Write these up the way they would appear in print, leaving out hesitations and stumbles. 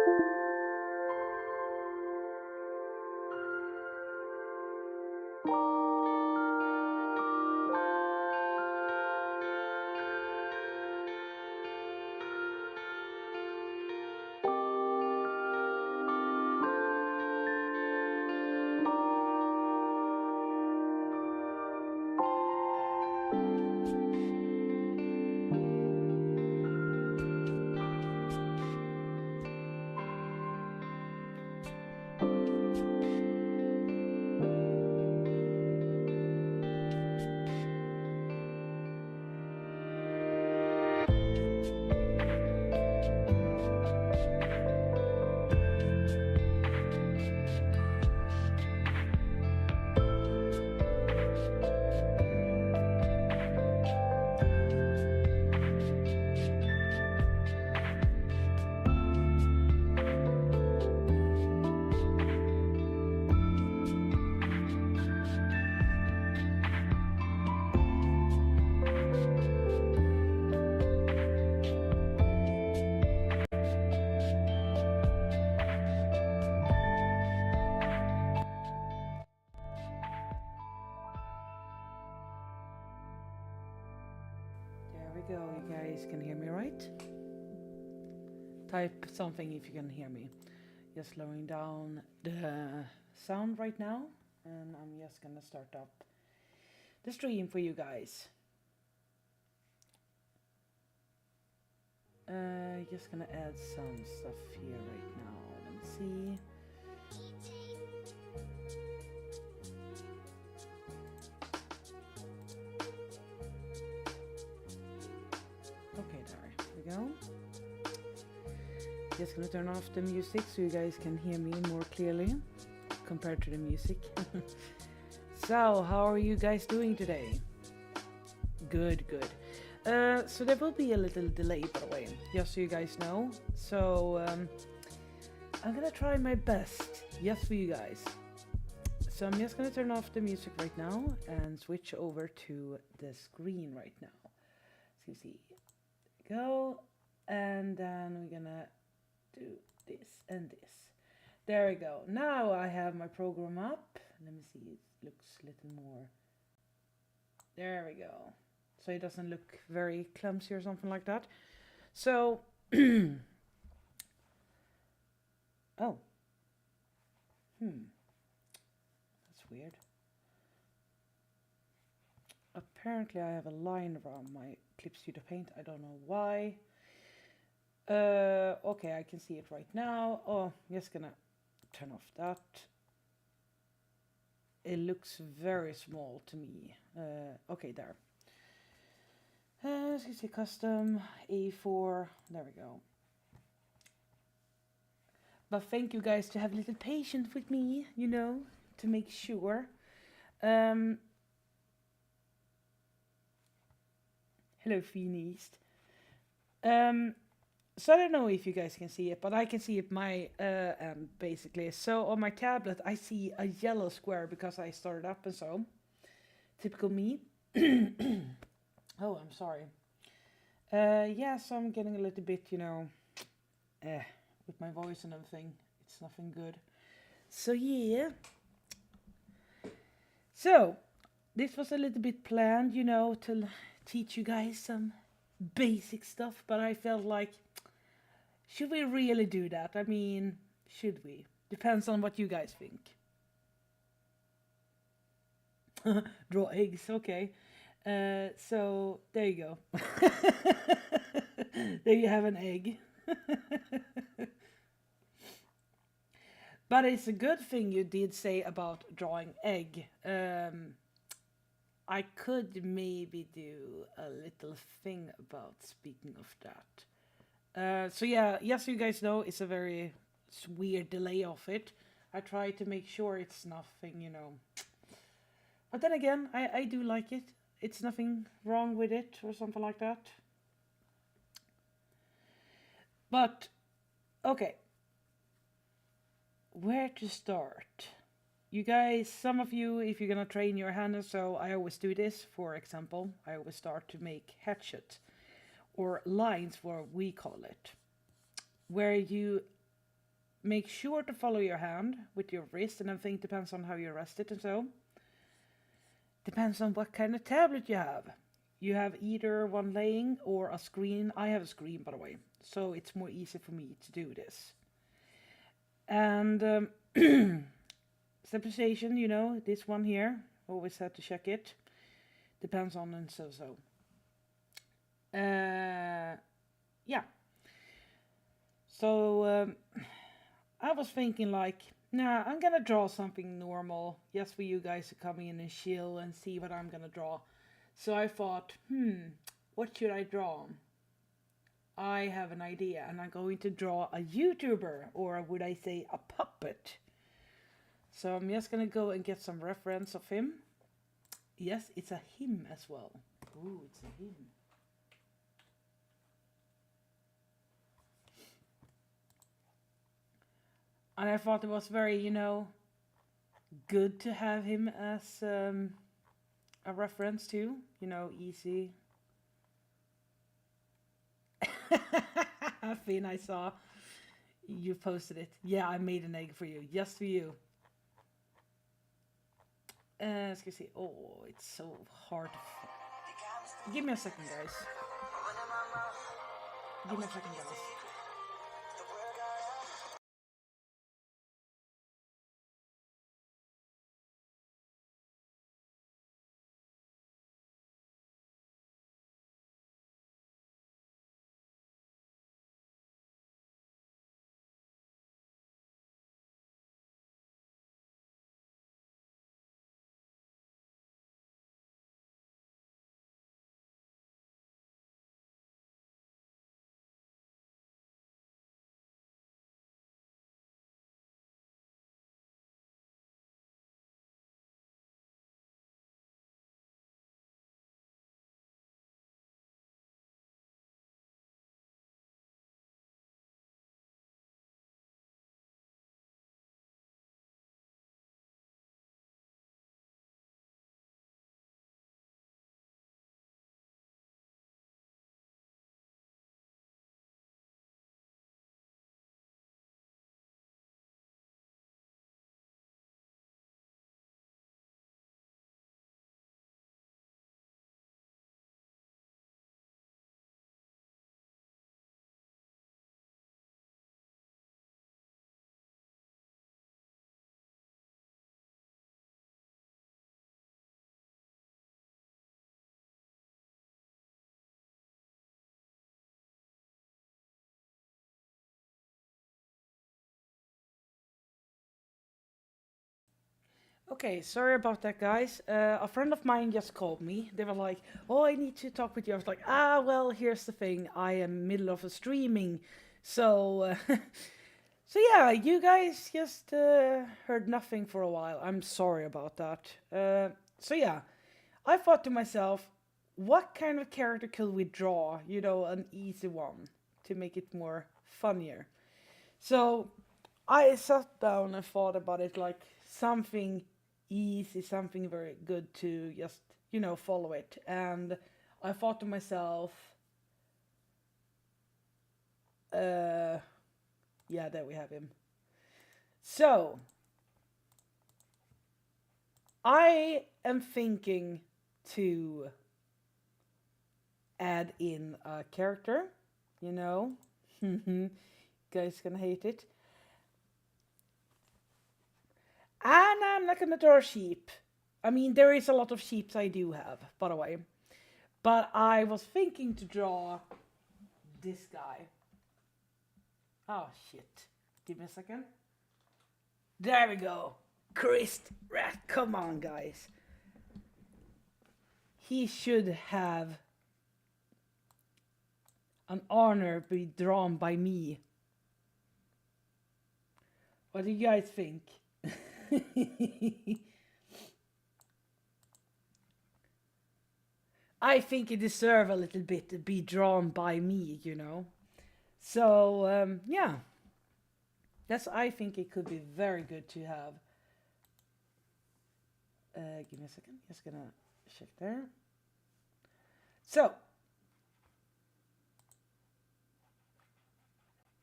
There we go. You guys can hear me, right? Type something if you can hear me. Just slowing down the sound right now, and I'm just gonna start up the stream for you guys. Just gonna add some stuff here right now. Let me see. Okay, there we go. Just gonna turn off the music so you guys can hear me more clearly compared to the music. So, how are you guys doing today? Good, good. So there will be a little delay, by the way, just so you guys know. So I'm gonna try my best, just for you guys. So I'm just gonna turn off the music right now and switch over to the screen right now. So you see, go, and then we're gonna do this and this. There we go. Now I have my program up. Let me see, it looks a little more. There we go. So it doesn't look very clumsy or something like that. So, oh, that's weird. Apparently I have a line around my Clip Studio Paint. I don't know why. Okay, I can see it right now. Oh, I'm just gonna turn off that. It looks very small to me. Okay, there. As you see, custom A4. There we go. But thank you guys to have a little patience with me, you know, to make sure. Hello, Phoenix. So I don't know if you guys can see it, but I can see it my end basically. So on my tablet, I see a yellow square because I started up and so. Typical me. Oh, I'm sorry. Yeah, so I'm getting a little bit, you know, with my voice and everything. It's nothing good. So, yeah. So, this was a little bit planned, you know, to teach you guys some basic stuff. But I felt like, should we really do that? I mean, should we? Depends on what you guys think. Draw eggs, okay. So there you go. There you have an egg. But it's a good thing you did say about drawing egg. I could maybe do a little thing about speaking of that. So yeah, yes, you guys know it's a very weird delay of it. I try to make sure it's nothing, you know. But then again, I do like it. It's nothing wrong with it or something like that. But, okay. Where to start? You guys, some of you, if you're gonna train your hand and so, I always do this. For example, I always start to make hatchet or lines, what we call it. Where you make sure to follow your hand with your wrist, and everything depends on how you rest it and so. Depends on what kind of tablet you have. You have either one laying or a screen. I have a screen, by the way, so it's more easy for me to do this. And stabilization, you know, this one here, always have to check it. Depends on and so. Yeah. So I was thinking like, nah, I'm gonna draw something normal just for you guys to come in and chill and see what I'm gonna draw. So I thought, what should I draw? I have an idea, and I'm going to draw a YouTuber, or would I say a puppet? So I'm just gonna go and get some reference of him. Yes, it's a him as well. Ooh, it's a him. And I thought it was very, you know, good to have him as a reference too. You know, easy. Finn, I saw you posted it. Yeah, I made an egg for you, just for you. Let's see. Oh, it's so hard to. Give me a second, guys. Give me a second, guys. Okay, sorry about that, guys. A friend of mine just called me. They were like, "Oh, I need to talk with you." I was like, "Ah, well, here's the thing. I am middle of a streaming, so so yeah, you guys just heard nothing for a while. I'm sorry about that. So yeah, I thought to myself, what kind of character could we draw? You know, an easy one to make it more funnier. So I sat down and thought about it like something easy, something very good to just, you know, follow it. And I thought to myself, uh, yeah, there we have him. So I am thinking to add in a character, you know. Guys gonna hate it. And I'm not gonna draw sheep. I mean, there is a lot of sheeps I do have, by the way. But I was thinking to draw this guy. Oh, shit. Give me a second. There we go. Christ rat. Come on, guys. He should have an honor be drawn by me. What do you guys think? I think he deserves a little bit to be drawn by me, you know. So yeah, that's. I think it could be very good to have. Give me a second. Just gonna check there. So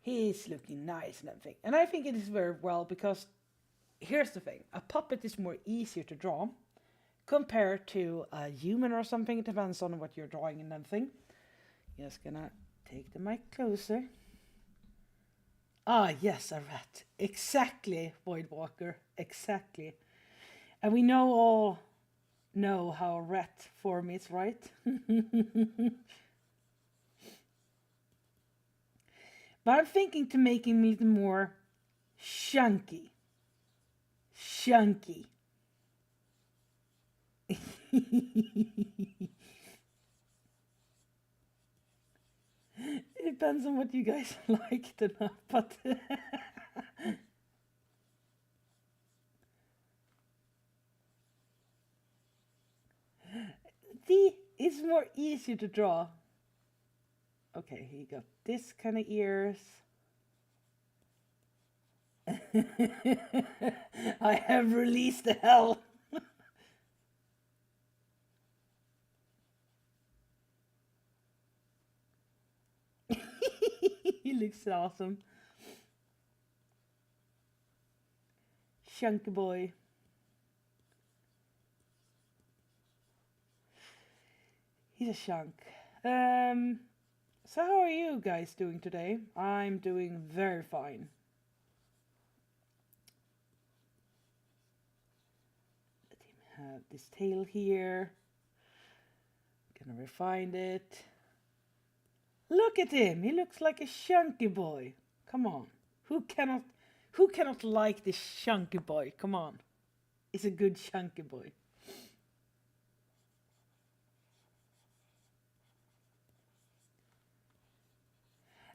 He's looking nice and everything. And I think it is very well because here's the thing. A puppet is more easier to draw compared to a human or something. It depends on what you're drawing and everything. Just gonna take the mic closer. Ah, yes, a rat. Exactly, Void Walker. Exactly. And we all know how a rat form is, right? But I'm thinking to make him a little more chunky. Chunky. It depends on what you guys like to know, but the is more easier to draw. Okay, he got this kind of ears. I have released the hell. He looks awesome. Chunky boy. He's a chunk. So how are you guys doing today? I'm doing very fine. Let him have this tail here. Gonna refine it. Look at him. He looks like a chunky boy. Come on. Who cannot like this chunky boy? Come on. He's a good chunky boy.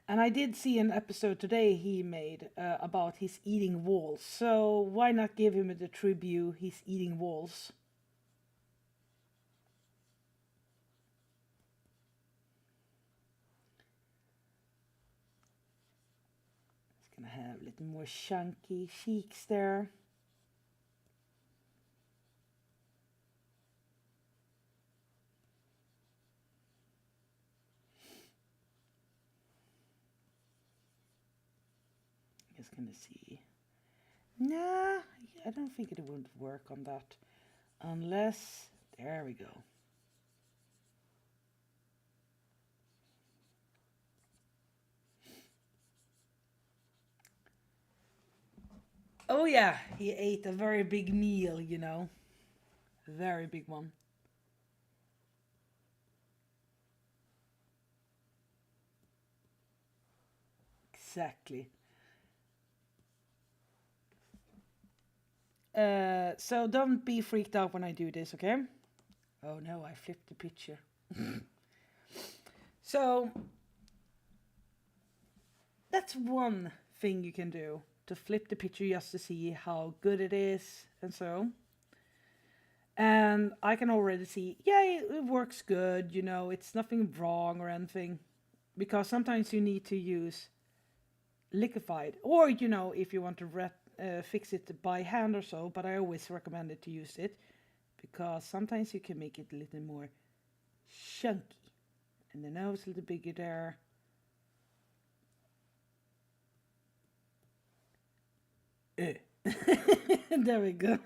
And I did see an episode today he made about his eating walls. So why not give him the tribute he's eating walls? It's gonna have a little more chunky cheeks there. Just gonna see. Nah, I don't think it would work on that. Unless, there we go. Oh yeah, he ate a very big meal, you know. A very big one. Exactly. So don't be freaked out when I do this, okay? Oh no, I flipped the picture. So that's one thing you can do, to flip the picture just to see how good it is and so. And I can already see, yeah, it works good, you know, it's nothing wrong or anything. Because sometimes you need to use liquefied, or you know, if you want to fix it by hand or so, but I always recommend it to use it because sometimes you can make it a little more chunky. And the nose a little bigger there. There we go.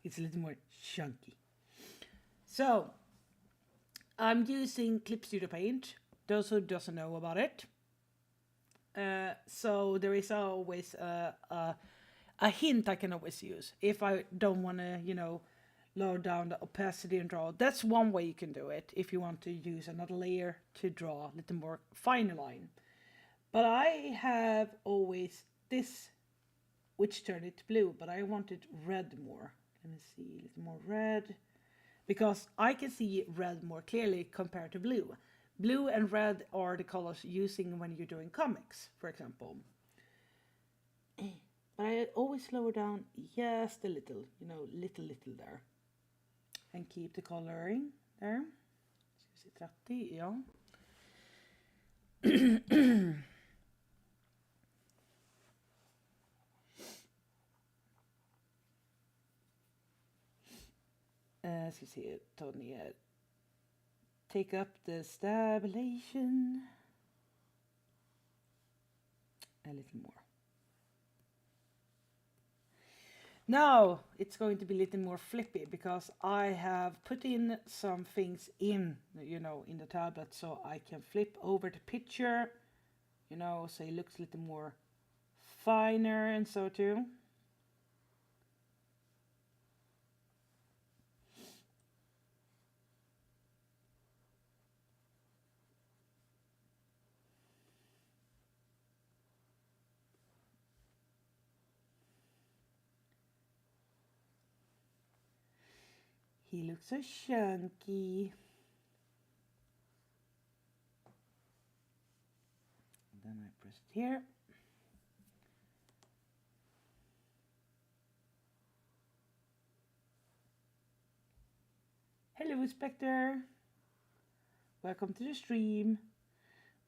It's a little more chunky. So I'm using Clip Studio Paint. Those who doesn't know about it. So there is always a hint I can always use if I don't want to, you know, lower down the opacity and draw. That's one way you can do it if you want to use another layer to draw a little more fine line. But I have always this, which turned it blue, but I wanted red more. Let me see, a little more red. Because I can see red more clearly compared to blue. Blue and red are the colors using when you're doing comics, for example. But I always slow down just a little, you know, little there. And keep the coloring there. Ska vi se, 30, ja. Ska vi se, ta ner. Take up the stabilization. A little more. Now it's going to be a little more flippy because I have put in some things in, in the tablet so I can flip over the picture, so it looks a little more finer and so too. He looks so chunky. And then I press it here. Hello, Spectre. Welcome to the stream,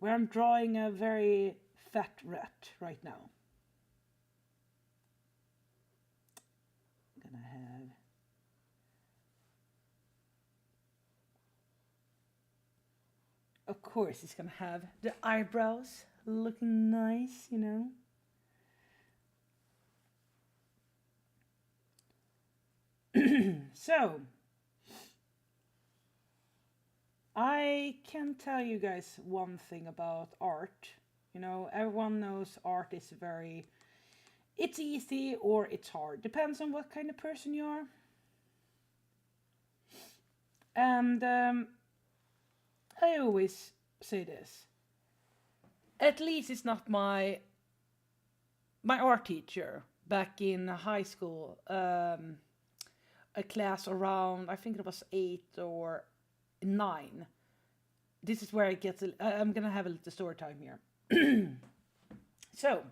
where I'm drawing a very fat rat right now. I'm gonna have of course, it's gonna have the eyebrows looking nice, So, I can tell you guys one thing about art. Everyone knows art is it's easy or it's hard. Depends on what kind of person you are. And I always say this. At least it's not my art teacher back in high school. A class around, I think it was 8 or 9. This is where it gets. I'm gonna have a little story time here. So,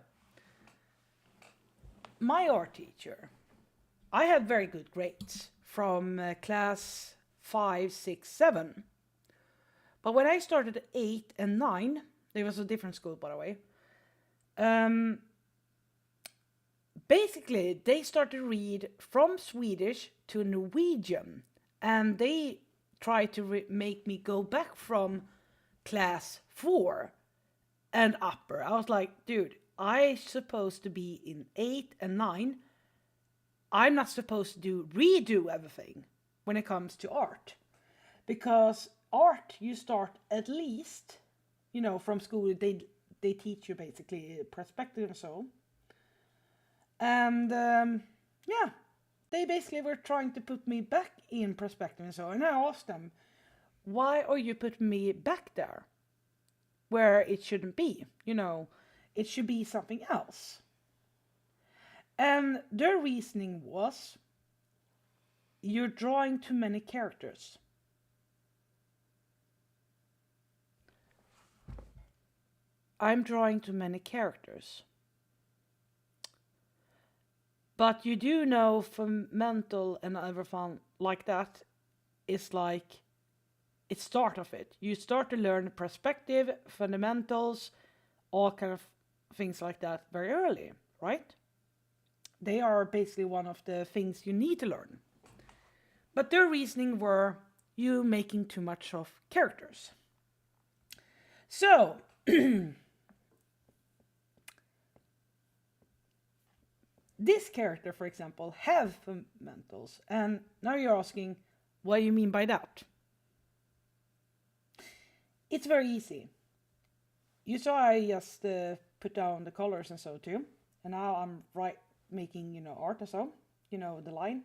my art teacher, I had very good grades from class 5, 6, 7. But when I started at 8 and 9, there was a different school, by the way. Basically, they started to read from Swedish to Norwegian, and they tried to make me go back from class 4 and upper. I was like, dude, I'm supposed to be in 8 and 9. I'm not supposed to redo everything when it comes to art. Because art, you start at least, from school, they teach you basically perspective and so. And yeah, they basically were trying to put me back in perspective and so. And I asked them, why are you putting me back there where it shouldn't be? It should be something else. And their reasoning was, you're drawing too many characters. I'm drawing too many characters. But you do know fundamental and everything like that is like, it's start of it. You start to learn perspective, fundamentals, all kind of things like that very early, right? They are basically one of the things you need to learn. But their reasoning were, you making too much of characters. So, this character, for example, have fundamentals. And now you're asking, what do you mean by that? It's very easy. You saw I just put down the colors and so too. And now I'm making, art and so, the line.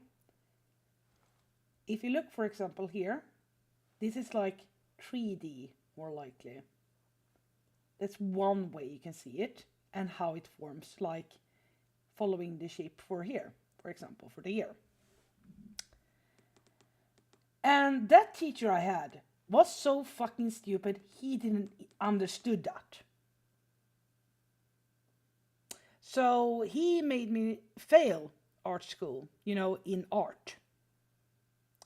If you look, for example, here, this is like 3D, more likely. That's one way you can see it and how it forms, like following the shape for here, for example, for the year. And that teacher I had was so fucking stupid, he didn't understood that. So he made me fail art school, in art.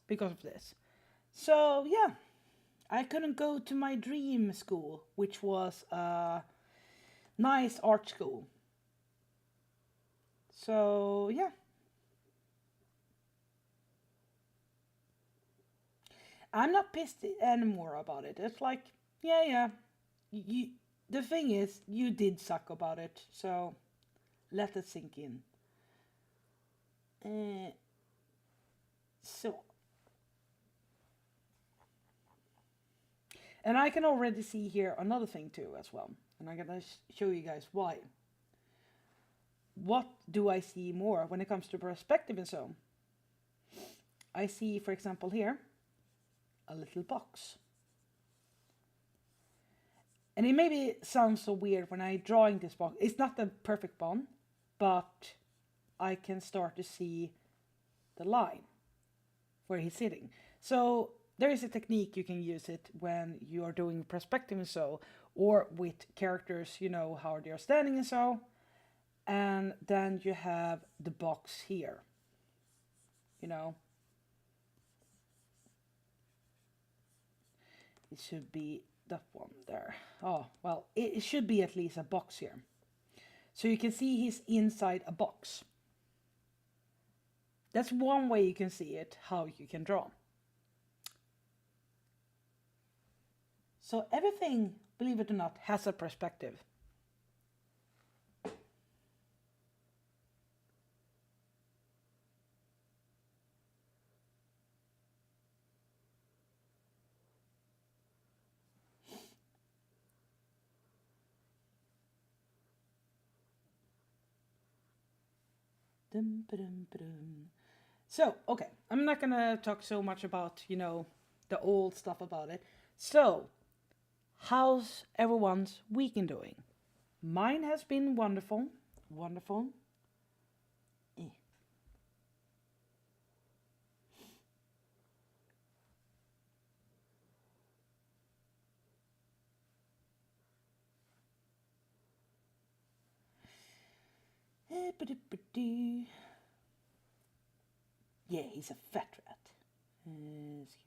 Because of this. So yeah, I couldn't go to my dream school, which was a nice art school. So yeah. I'm not pissed anymore about it. It's like, yeah, the thing is, you did suck about it, so let it sink in. So, and I can already see here another thing too as well, and I'm gonna show you guys why. What do I see more when it comes to perspective and so? I see, for example, here, a little box. And it maybe sounds so weird when I'm drawing this box. It's not the perfect one, but I can start to see the line where he's sitting. So there is a technique you can use it when you're doing perspective and so, or with characters, you know, how they're standing and so. And then you have the box here, you know. It should be that one there. Oh, well, it should be at least a box here. So you can see he's inside a box. That's one way you can see it, how you can draw. So everything, believe it or not, has a perspective. So, okay, I'm not gonna talk so much about, you know, the old stuff about it. So, how's everyone's weekend doing? Mine has been wonderful, wonderful. Yeah, he's a fat rat. Excuse me.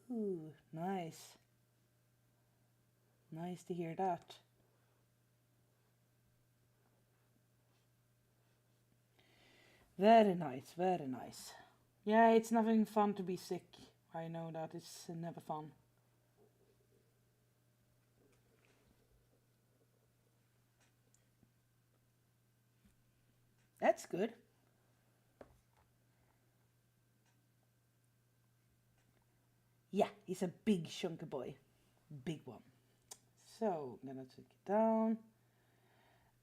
Oh, nice. Nice to hear that. Very nice, very nice. Yeah, it's nothing fun to be sick. I know that it's never fun. That's good. Yeah, he's a big chunky boy. Big one. So, I'm gonna take it down.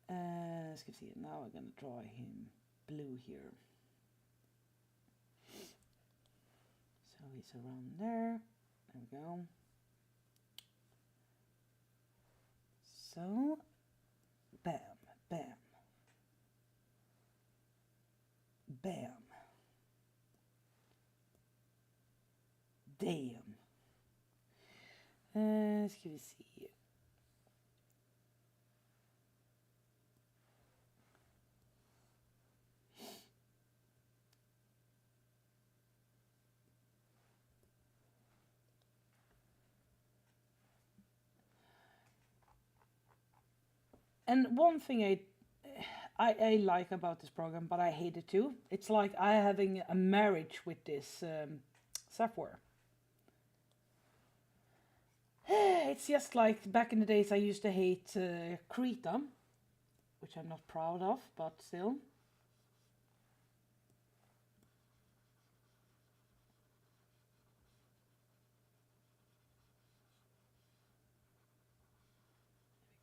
As you can see, now I'm gonna draw him blue here. So he's around there. There we go. So, bam, bam, bam. Damn. Ska vi se. And one thing I like about this program, but I hate it too. It's like I having a marriage with this software. It's just like back in the days I used to hate Krita, which I'm not proud of, but still.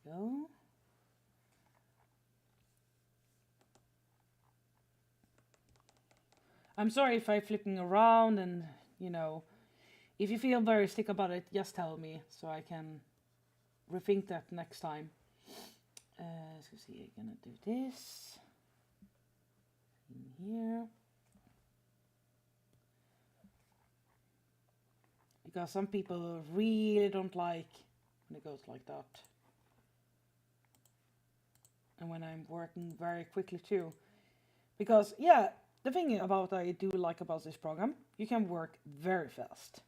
There we go. I'm sorry if I'm flipping around and, you know, if you feel very sick about it, just tell me so I can rethink that next time. So see, I'm gonna do this in here. Because some people really don't like when it goes like that. and when I'm working very quickly too. Because yeah, the thing about I do like about this program, you can work very fast.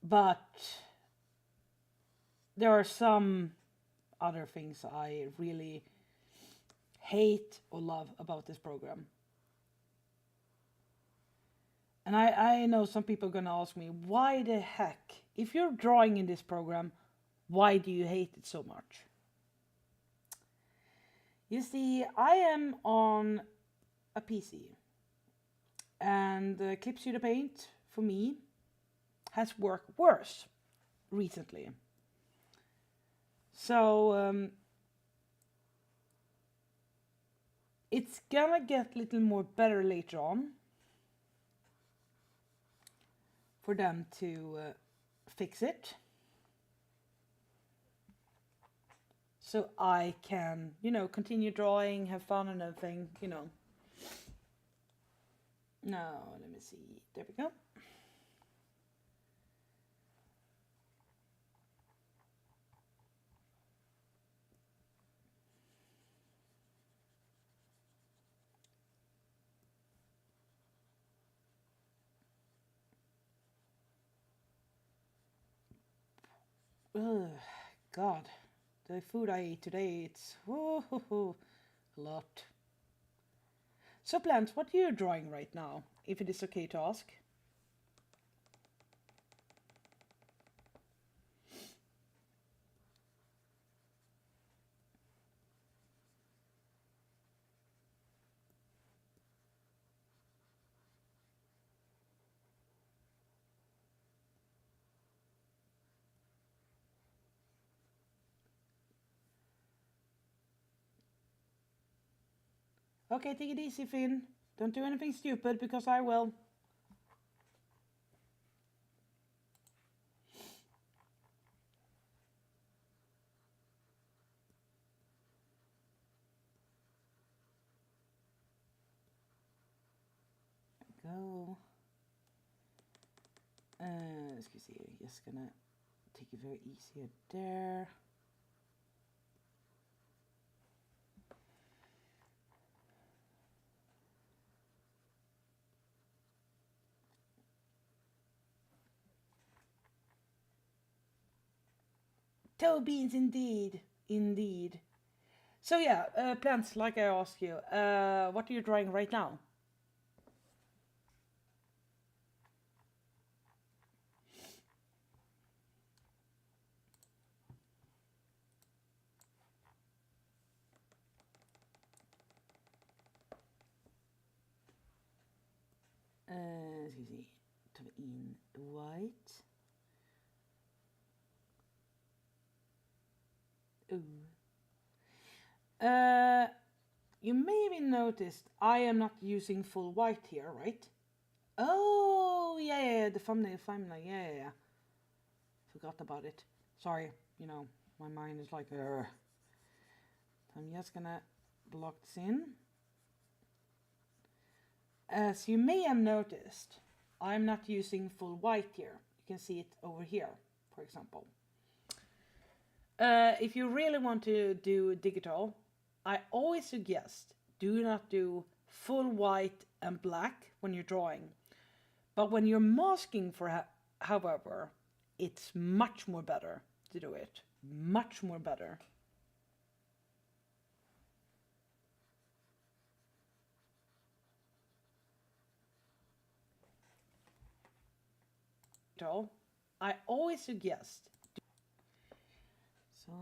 But there are some other things I really hate or love about this program. And I know some people are gonna ask me, why the heck, if you're drawing in this program, why do you hate it so much? You see, I am on a PC, and Clip Studio Paint, for me, has worked worse recently. So it's gonna get a little more better later on for them to fix it. So I can, continue drawing, have fun and everything, Now, let me see. There we go. Ugh, God, the food I ate today, it's a lot. So, Plants, what are you drawing right now, if it is okay to ask? Okay, take it easy, Finn. Don't do anything stupid, because I will. Go. Excuse me, just gonna take it very easy there. Toe beans, indeed. Indeed. So yeah, Plants, like I asked you, what are you drawing right now? Excuse me, in white. Ooh. You maybe noticed I am not using full white here, right? Oh, yeah, the thumbnail, yeah. Forgot about it. Sorry, my mind is like, I'm just gonna block this in. As you may have noticed, I'm not using full white here. You can see it over here, for example. If you really want to do digital, I always suggest do not do full white and black when you're drawing. But when you're masking, however, it's much more better to do it. Much more better. I always suggest. So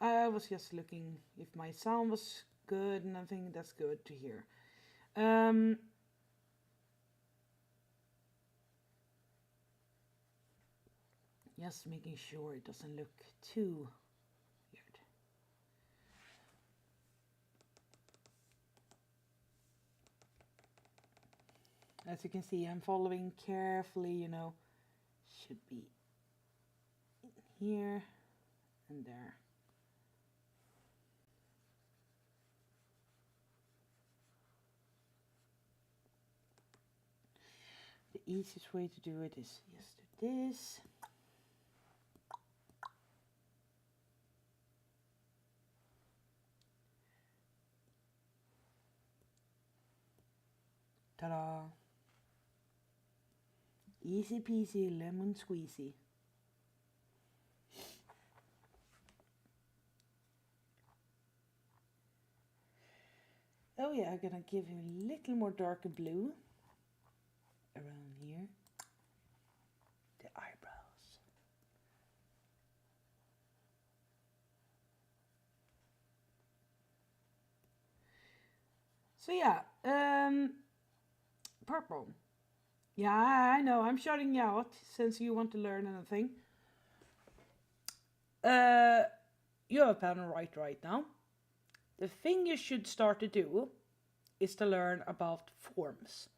I was just looking if my sound was good, and I think that's good to hear. Just making sure it doesn't look too weird. As you can see, I'm following carefully, should be in here and there. The easiest way to do it is just do this. Easy peasy lemon squeezy. Oh yeah, I'm gonna give him a little more darker blue around here. The eyebrows. So yeah, purple. Yeah, I know, I'm shouting you out since you want to learn anything. You have a pen and write right now. The thing you should start to do is to learn about forms.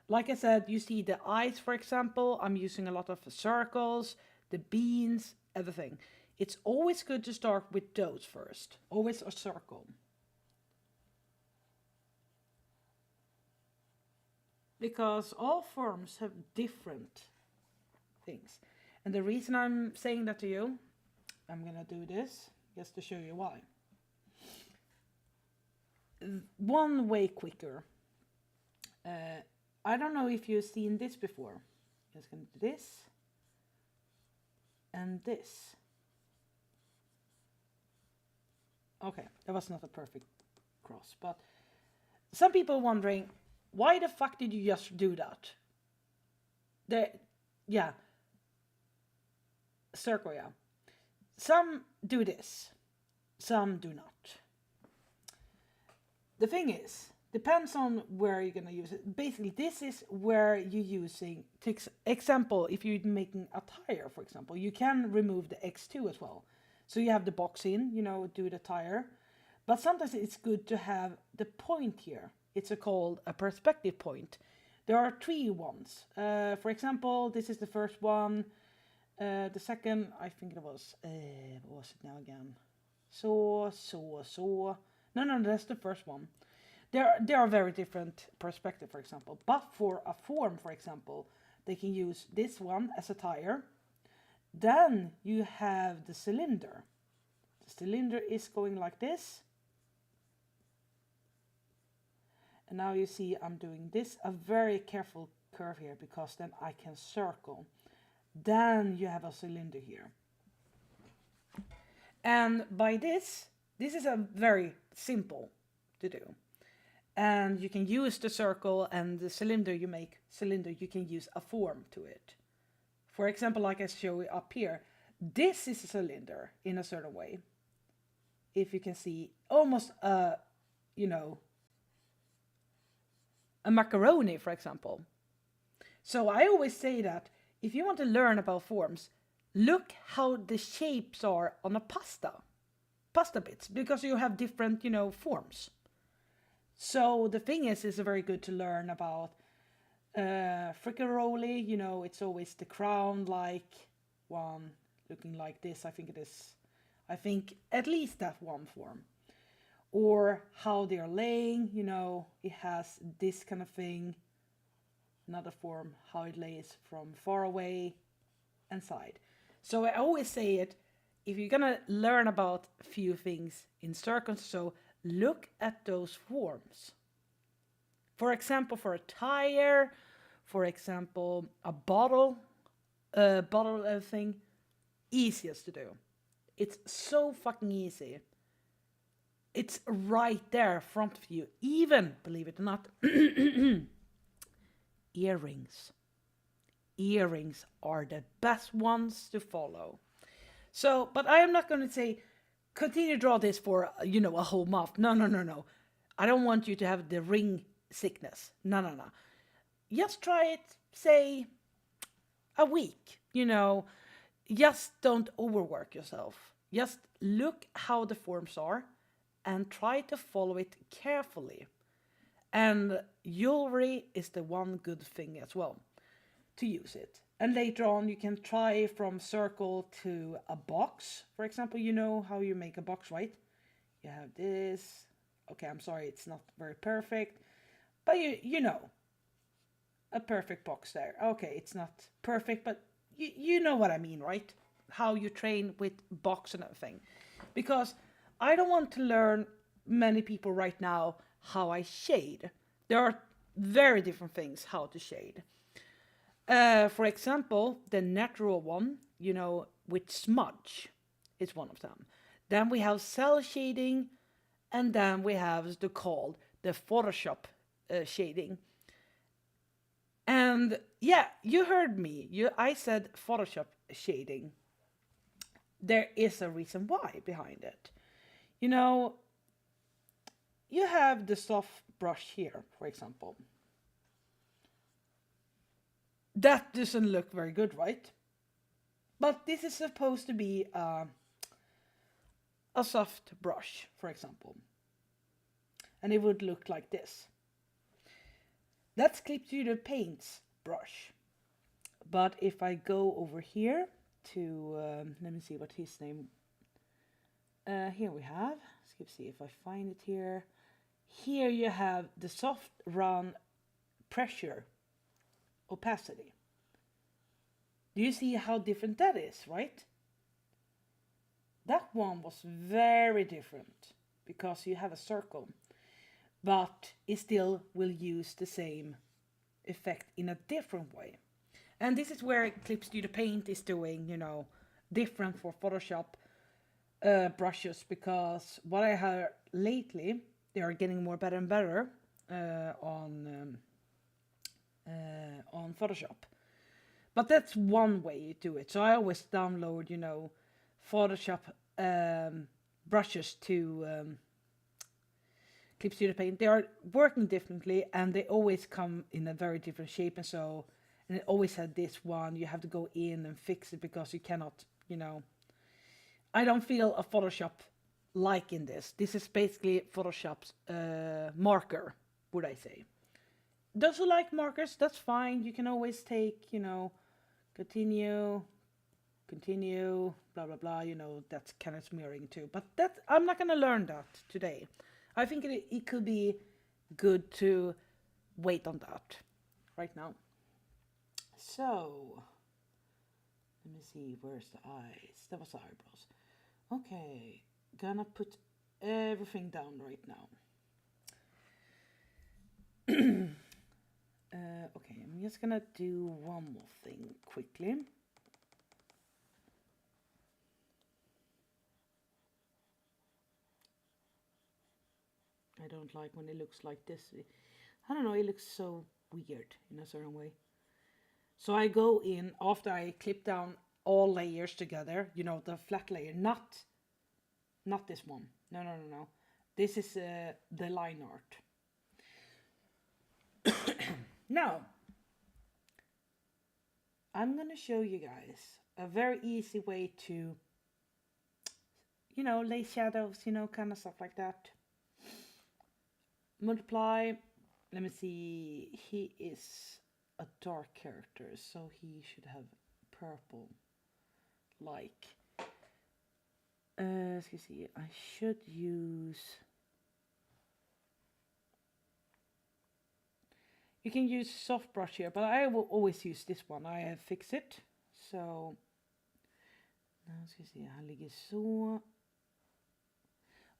Like I said, you see the eyes, for example. I'm using a lot of circles, the beans, everything. It's always good to start with those first. Always a circle. Because all forms have different things. And the reason I'm saying that to you, I'm gonna do this just to show you why. One way quicker. I don't know if you've seen this before. Just gonna do this and this. Okay, that was not a perfect cross, but some people are wondering, why the fuck did you just do that? Yeah, circle, yeah. Some do this, some do not. The thing is, depends on where you're gonna use it. Basically, this is where you're using, take example, if you're making a tire, for example, you can remove the X2 as well. So you have the box in, do the tire. But sometimes it's good to have the point here. It's called a perspective point. There are 3 ones. For example, this is the first one. The second, I think it was, what was it now again? So. No, that's the first one. There are very different perspectives, for example. But for a form, for example, they can use this one as a tire. Then you have the cylinder. The cylinder is going like this. And now you see I'm doing this, a very careful curve here, because then I can circle. Then you have a cylinder here. And by this is a very simple to do. And you can use the circle and the cylinder you can use a form to it. For example, like I show you up here, this is a cylinder in a certain way. If you can see, almost a macaroni, for example. So I always say that if you want to learn about forms, look how the shapes are on a pasta bits, because you have different, forms. So the thing is, it's very good to learn about friccaroli, it's always the crown like one looking like this. I think at least that one form. Or how they're laying, it has this kind of thing. Another form, how it lays from far away and side. So I always say it, if you're gonna learn about a few things in circles, so look at those forms. For example, for a tire, for example, a bottle thing, easiest to do. It's so fucking easy. It's right there in front of you. Even, believe it or not, earrings. Earrings are the best ones to follow. So, but I am not going to say, continue to draw this for, a whole month. No. I don't want you to have the ring sickness. No. Just try it, say, a week. Just don't overwork yourself. Just look how the forms are and try to follow it carefully. And jewelry is the one good thing as well, to use it. And later on you can try from circle to a box. For example, you know how you make a box, right? You have this. Okay, I'm sorry, it's not very perfect. But you know, a perfect box there. Okay, it's not perfect, but you know what I mean, right? How you train with box and everything. Because I don't want to learn many people right now how I shade. There are very different things how to shade. For example, the natural one, with smudge is one of them. Then we have cell shading, and then we have the Photoshop shading. And yeah, you heard me. I said Photoshop shading. There is a reason why behind it. You know, you have the soft brush here, for example. That doesn't look very good, right? But this is supposed to be a soft brush, for example. And it would look like this. That's Clip Studio Paint's brush. But if I go over here to, let me see what his name, here we have, let's see if I find it here. Here you have the soft round pressure opacity. Do you see how different that is, right? That one was very different because you have a circle, but it still will use the same effect in a different way. And this is where Clip Studio Paint is doing, different for Photoshop brushes, because what I heard lately, they are getting more better and better on Photoshop. But that's one way you do it. So I always download, Photoshop brushes to Clip Studio Paint. They are working differently, and they always come in a very different shape. And it always had this one. You have to go in and fix it because you cannot, I don't feel a Photoshop like in this. This is basically Photoshop's marker, would I say. Those who like markers, that's fine. You can always take, continue, blah, blah, blah. That's kind of smearing too. But I'm not going to learn that today. I think it could be good to wait on that right now. So, let me see, where's the eyes? That was the eyebrows. Okay, gonna put everything down right now. Okay, I'm just gonna do one more thing quickly. I don't like when it looks like this. I don't know, it looks so weird in a certain way. So I go in after I clip down all layers together, the flat layer, not this one. No. This is the line art. Now, I'm going to show you guys a very easy way to, lay shadows, kind of stuff like that. Multiply. Let me see. He is a dark character, so he should have purple like. Excuse me, I should use. You can use soft brush here, but I will always use this one. I have fixed it. Så now ska vi se, han ligger så.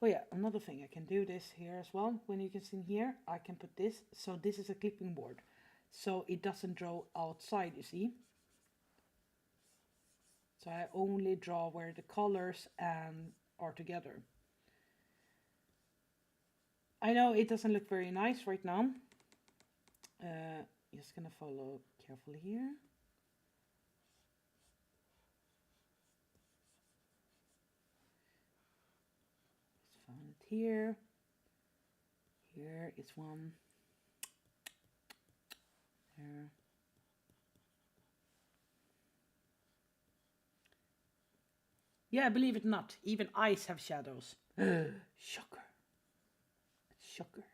Oh yeah, another thing, I can do this here as well. When you can see here, I can put this. So this is a clipping board. So it doesn't draw outside, you see. So I only draw where the colors are together. I know it doesn't look very nice right now. Just gonna follow carefully here. Just found it here. Here is one. There. Yeah, believe it or not, even eyes have shadows. Shocker. Shocker.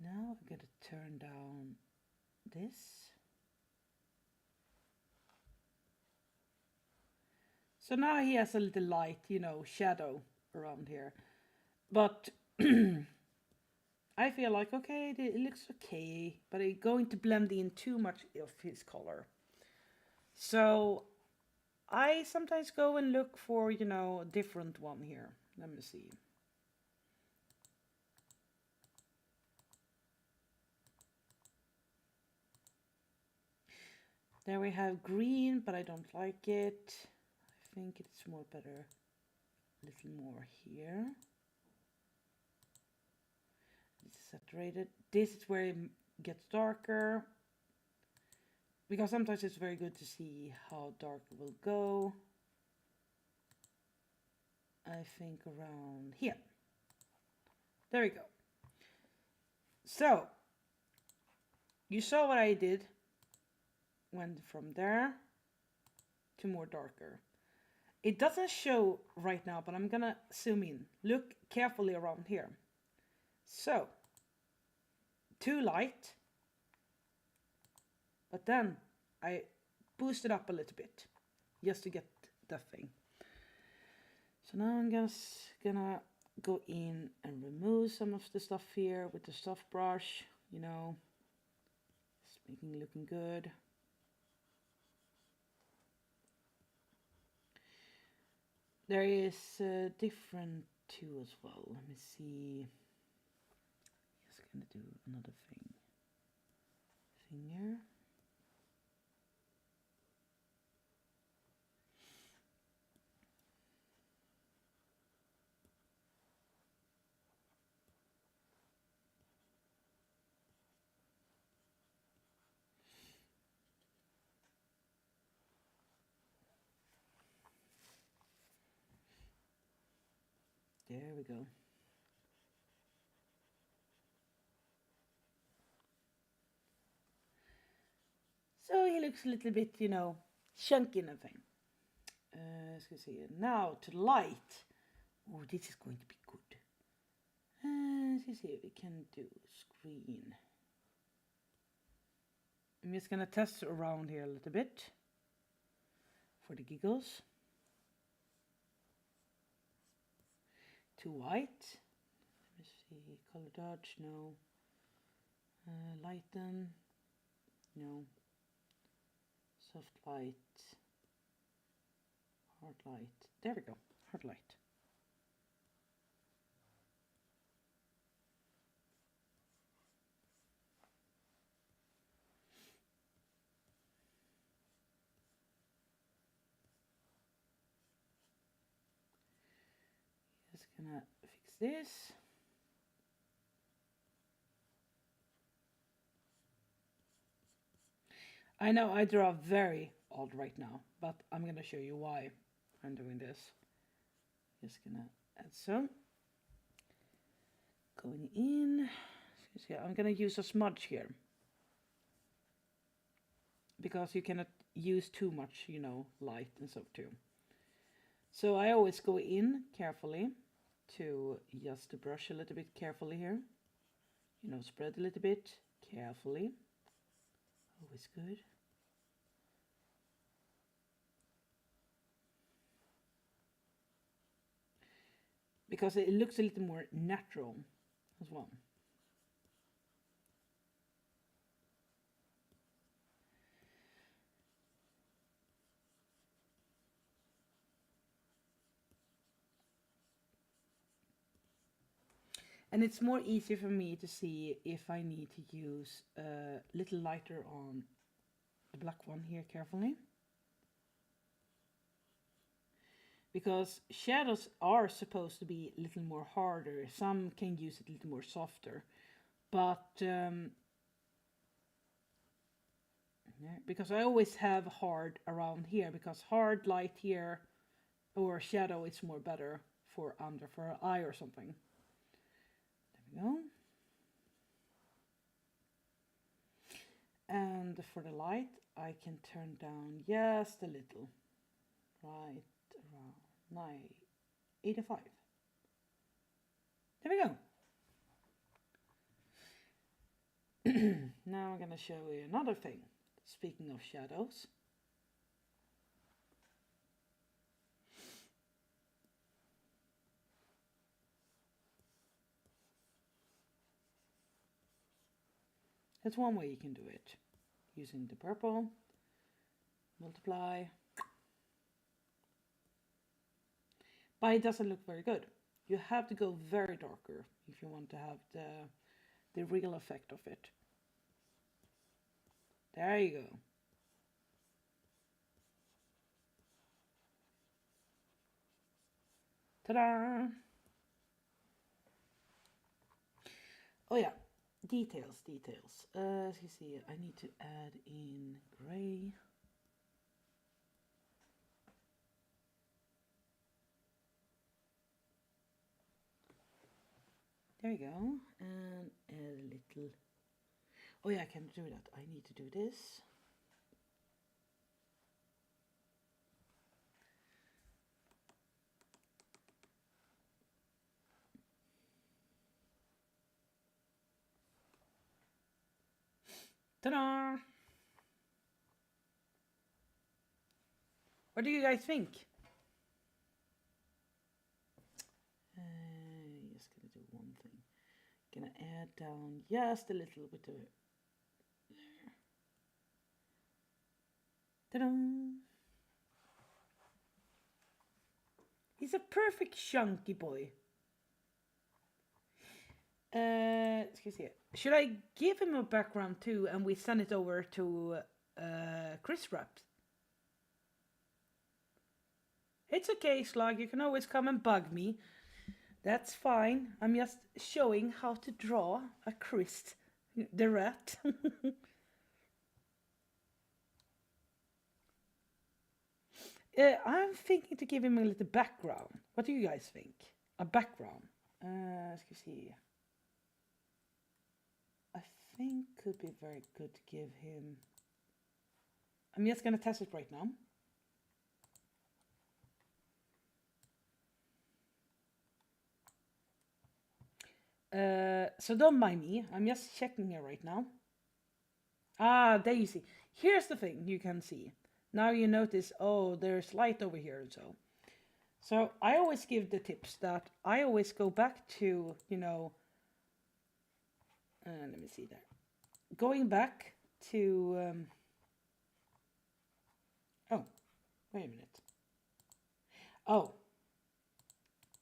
Now I'm gonna turn down this. So now he has a little light, shadow around here. But I feel like, okay, it looks okay, but it's going to blend in too much of his color. So I sometimes go and look for, a different one here. Let me see. There we have green, but I don't like it. I think it's more better a little more here. It's saturated. This is where it gets darker, because sometimes it's very good to see how dark it will go. I think around here. There we go. So, you saw what I did. Went from there to more darker. It doesn't show right now, but I'm gonna zoom in. Look carefully around here. So, too light. But then I boost it up a little bit just to get that thing. So now I'm just gonna go in and remove some of the stuff here with the soft brush, you know, just making it looking good. There is different too as well. Let me see. Just gonna do another thing here. There we go. So he looks a little bit, you know, chunky and everything. Let's see. Now to light. Oh, this is going to be good. Let's see if we can do screen. I'm just gonna test around here a little bit for the giggles. Too white. Let me see. Color dodge, no. Lighten, no. Soft light. Hard light. There we go. Hard light. Just gonna fix this. I know I draw very odd right now, but I'm gonna show you why I'm doing this. Just gonna add some. Going in. So I'm gonna use a smudge here, because you cannot use too much, you know, light and so too. So I always go in carefully to just to brush a little bit carefully here. You know, spread a little bit carefully. Always good. Because it looks a little more natural as well. And it's more easy for me to see if I need to use a little lighter on the black one here carefully. Because shadows are supposed to be a little more harder. Some can use it a little more softer. But because I always have hard around here, because hard light here or shadow is more better for under for an eye or something. There we go. And for the light, I can turn down just a little, right around 85. There we go. Now I'm gonna show you another thing. Speaking of shadows. That's one way you can do it. Using the purple, multiply. But it doesn't look very good. You have to go very darker if you want to have the real effect of it. There you go. Ta-da! Oh yeah, details. As you see, I need to add in gray. There you go, and add a little. Oh yeah, I can do that. I need to do this. Ta-da! What do you guys think? Just gonna do one thing. Gonna add down just a little bit of it. There. Ta-da! He's a perfect chunky boy. Excuse me. Should I give him a background too, and we send it over to Chris Rapp? It's okay, Slug. You can always come and bug me. That's fine. I'm just showing how to draw a Chris the rat. I'm thinking to give him a little background. What do you guys think? A background. Let's see. I think could be very good to give him. I'm just gonna test it right now. So don't mind me. I'm just checking here right now. Ah, there you see. Here's the thing you can see. Now you notice, oh, there's light over here and so. So I always give the tips that I always go back to, you know, let me see there. Going back to, oh, wait a minute. Oh,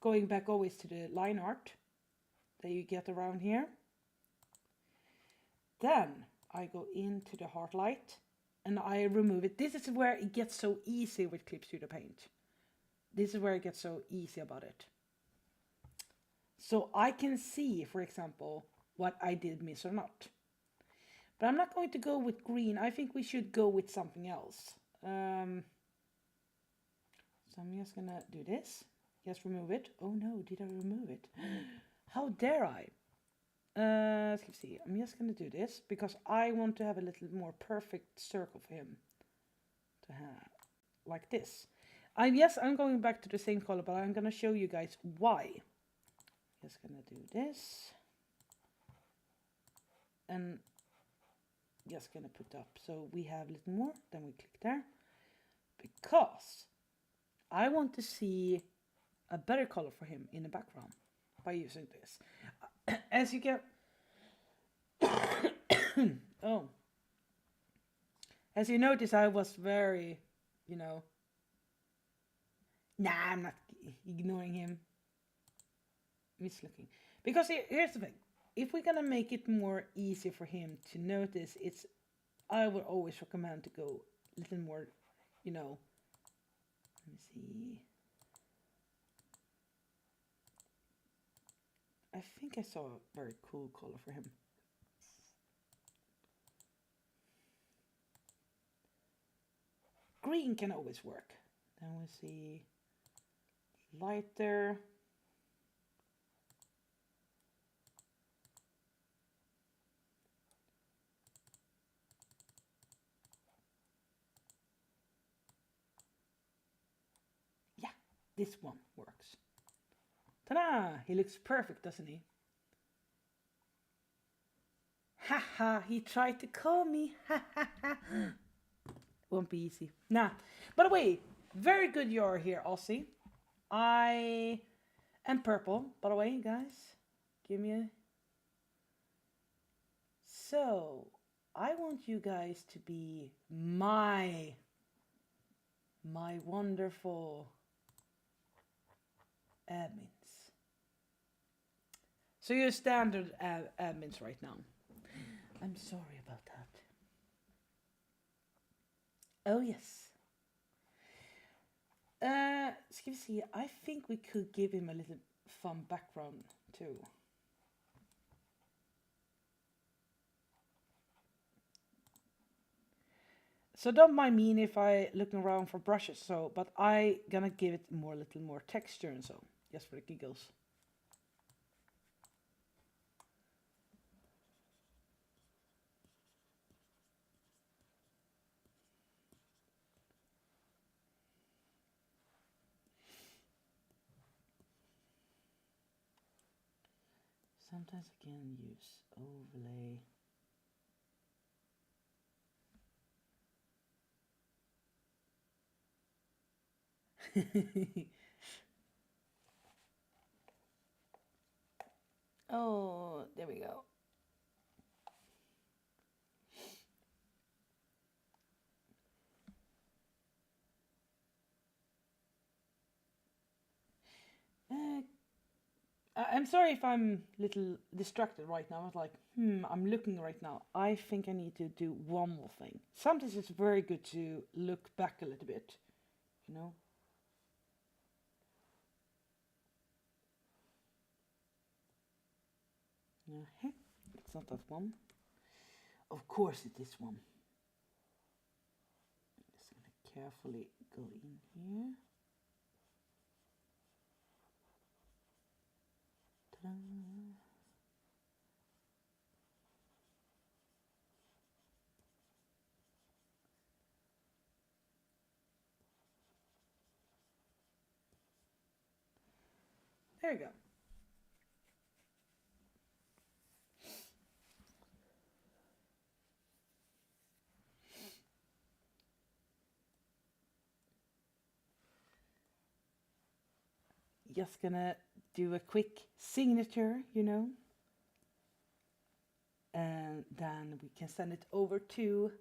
going back always to the line art that you get around here. Then I go into the heart light and I remove it. This is where it gets so easy with Clip Studio Paint. This is where it gets so easy about it. So I can see, for example, what I did miss or not. But I'm not going to go with green. I think we should go with something else. So I'm just gonna do this. Just remove it. Oh no, did I remove it? How dare I? Let's see. I'm just gonna do this because I want to have a little more perfect circle for him to have, like this. I'm going back to the same color, but I'm gonna show you guys why. Just gonna do this, and just gonna put up so we have a little more. Then we click there because I want to see a better color for him in the background by using this. As you get, oh, as you notice, I was very, you know, nah, I'm not ignoring him. Mislooking. Because here's the thing. If we're gonna make it more easy for him to notice, I would always recommend to go a little more, you know, let me see. I think I saw a very cool color for him. Green can always work. Then we see lighter. Yeah, this one works. Ta-da! He looks perfect, doesn't he? Haha, he tried to call me. Ha ha ha. Won't be easy. Nah. By the way, very good you're here, Aussie. I am purple, by the way, guys. Give me a... So, I want you guys to be my wonderful admins. So you're standard admins right now. I'm sorry about that. Oh yes. Ska vi see. I think we could give him a little fun background too. So don't mind me if I looking around for brushes. So, but I gonna give it more, little more texture and so, just for the giggles. Sometimes I can use overlay. Oh, there we go. I'm sorry if I'm a little distracted right now. I was like, I'm looking right now. I think I need to do one more thing. Sometimes it's very good to look back a little bit, you know? It's not that one. Of course it is one. I'm just going to carefully go in here. Ta-da. There you go. Just gonna do a quick signature, you know, and then we can send it over to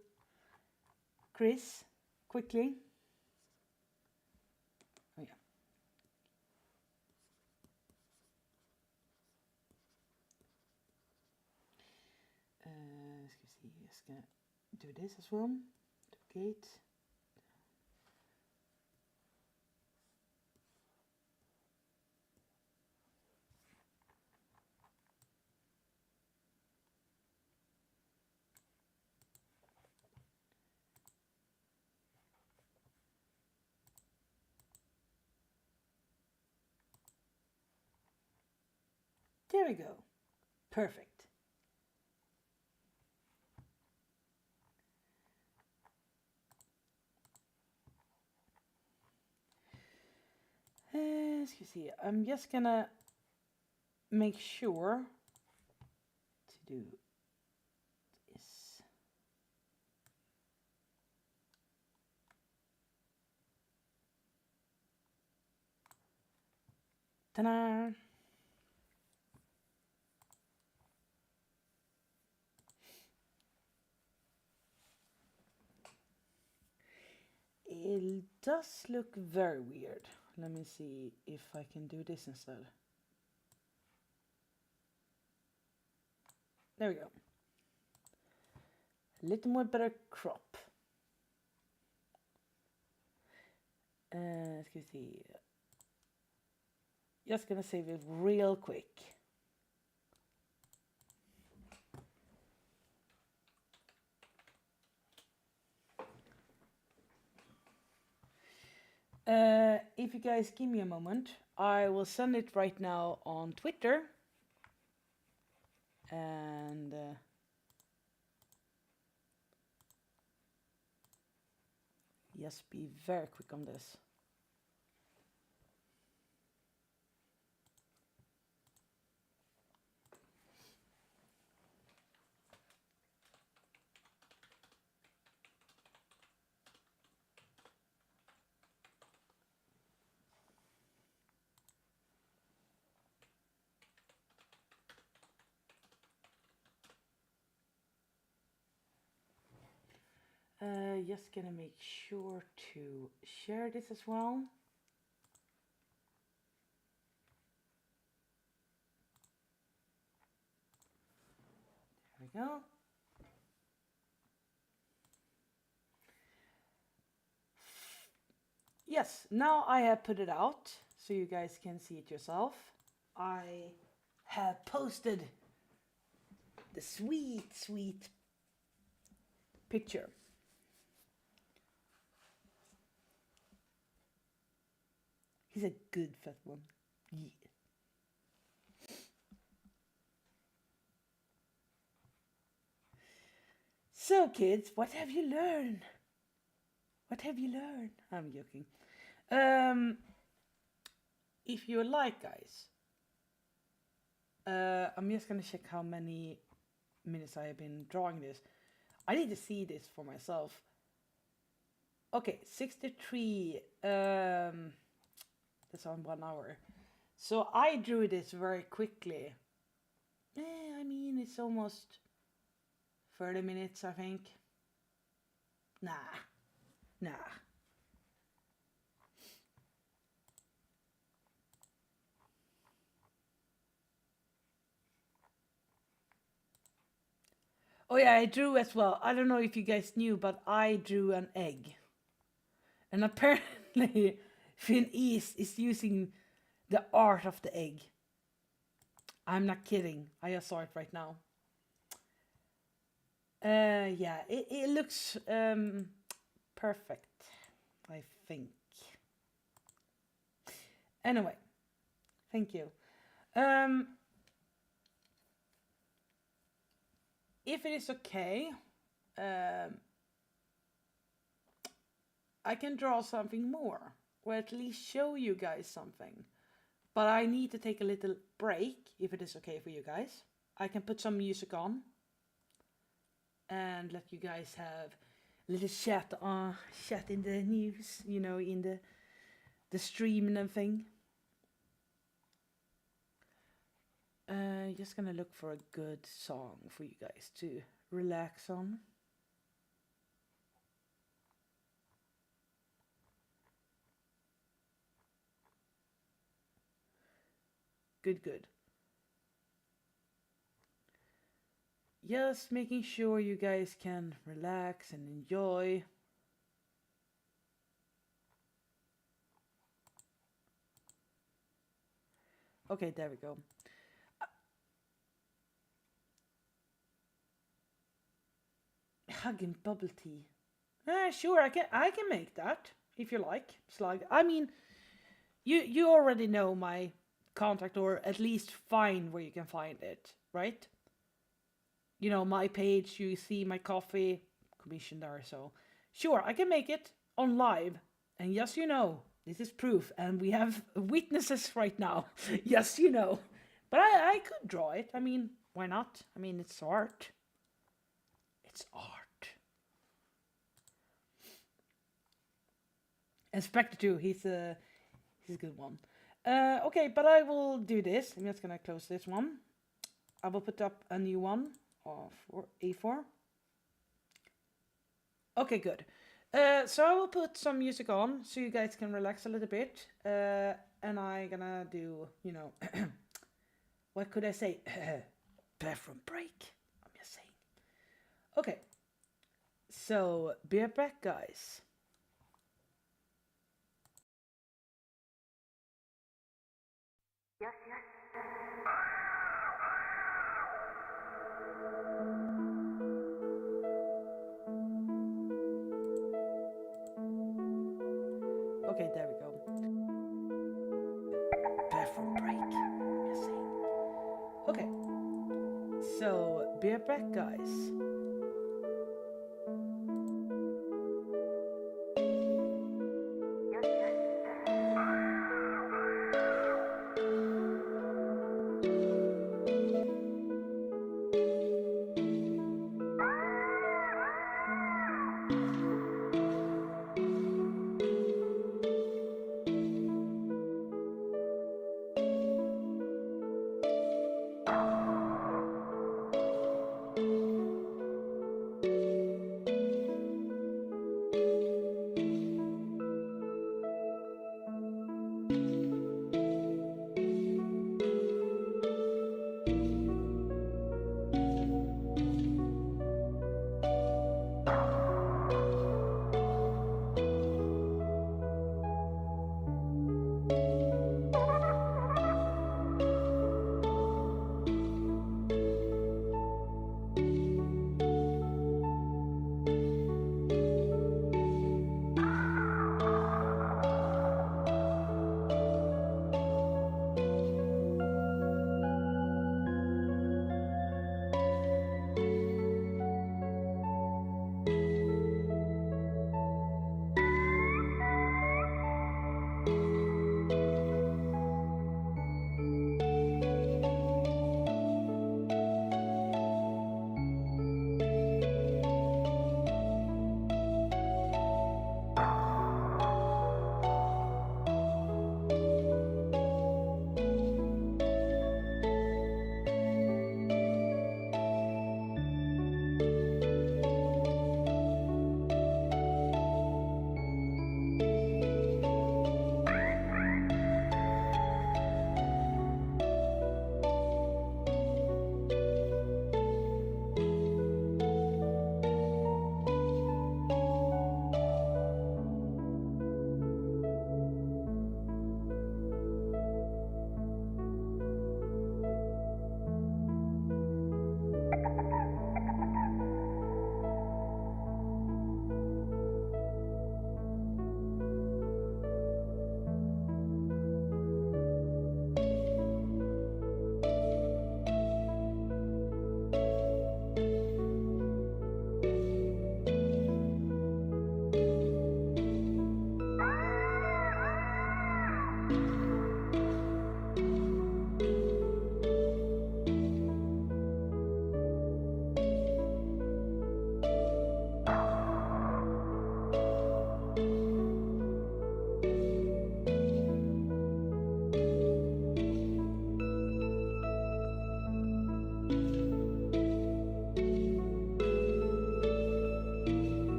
Chris quickly. Oh yeah. Let's see, just gonna do this as well. Duplicate. There we go. Perfect. Excuse me. I'm just gonna make sure to do this. Ta-da! It does look very weird. Let me see if I can do this instead. There we go. A little more better crop. Let's see. Just gonna save it real quick. If you guys give me a moment, I will send it right now on Twitter. And just be very quick on this. Just gonna make sure to share this as well. There we go. Yes, now I have put it out so you guys can see it yourself. I have posted the sweet, sweet picture. He's a good fat one. Yeah. So kids, what have you learned? What have you learned? I'm joking. If you like, guys, I'm just gonna check how many minutes I have been drawing this. I need to see this for myself. Okay, 63. That's on 1 hour. So I drew this very quickly. I mean, it's almost 30 minutes, I think. Nah. Oh yeah, I drew as well. I don't know if you guys knew, but I drew an egg. And apparently Finn East is using the art of the egg. I'm not kidding. I just saw it right now. Yeah, it looks perfect, I think. Anyway, thank you. If it is okay, I can draw something more, or at least show you guys something. But I need to take a little break, if it is okay for you guys. I can put some music on and let you guys have a little chat in the news, you know, in the stream and thing. Just gonna look for a good song for you guys to relax on. Good. Just making sure you guys can relax and enjoy. Okay, there we go. Hugging bubble tea. Sure, I can make that if you like. Slug. I mean, you already know my contact, or at least find where you can find it, right? You know, my page, you see my coffee commission there, so sure, I can make it on live. And yes, you know, this is proof, and we have witnesses right now. Yes, you know. But I could draw it. I mean, why not? I mean, it's art. It's art. And Spectre 2, he's a good one. Okay, but I will do this. I'm just gonna close this one. I will put up a new one for A4. Okay, good. So I will put some music on so you guys can relax a little bit. And I'm gonna do, you know, what could I say? Bathroom break. I'm just saying. Okay. So, be right back, guys. Okay, there we go. Bathroom break. I'm just saying. Okay. So, be right back, guys.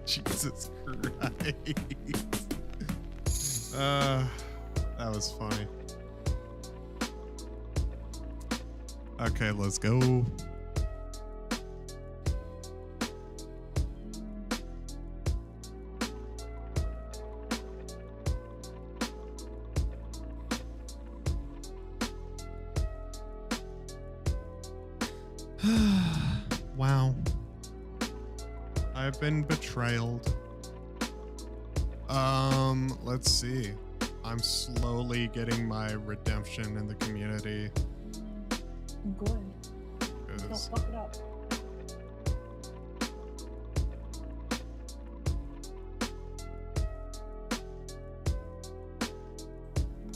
Jesus Christ. That was funny. Okay, let's go. Wow. I've been betrayed. Let's see. I'm slowly getting my redemption in the community. Good. Don't fuck it up.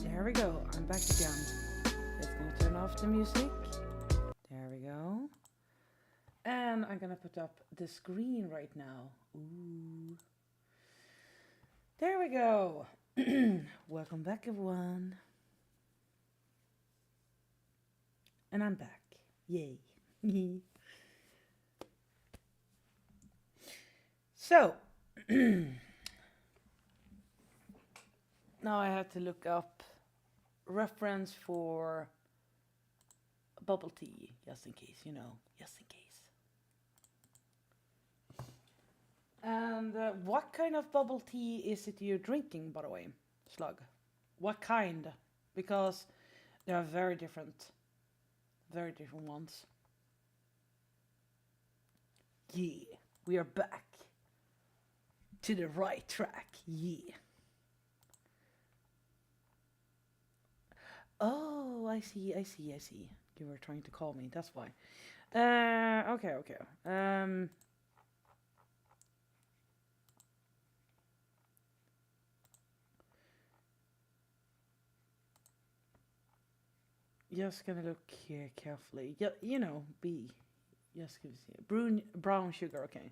There we go. I'm back again. Just gonna turn off the music. There we go. And I'm gonna put up the screen right now. Ooh. There we go. Welcome back, everyone. And I'm back. Yay. So, now I have to look up reference for bubble tea, just in case, just in case. And what kind of bubble tea is it you're drinking, by the way, Slug? What kind? Because there are very different ones. Yeah, we are back to the right track. Yeah. Oh, I see. You were trying to call me. That's why. Okay. Just gonna look here carefully. Yeah, B. Just give us brown sugar. Okay.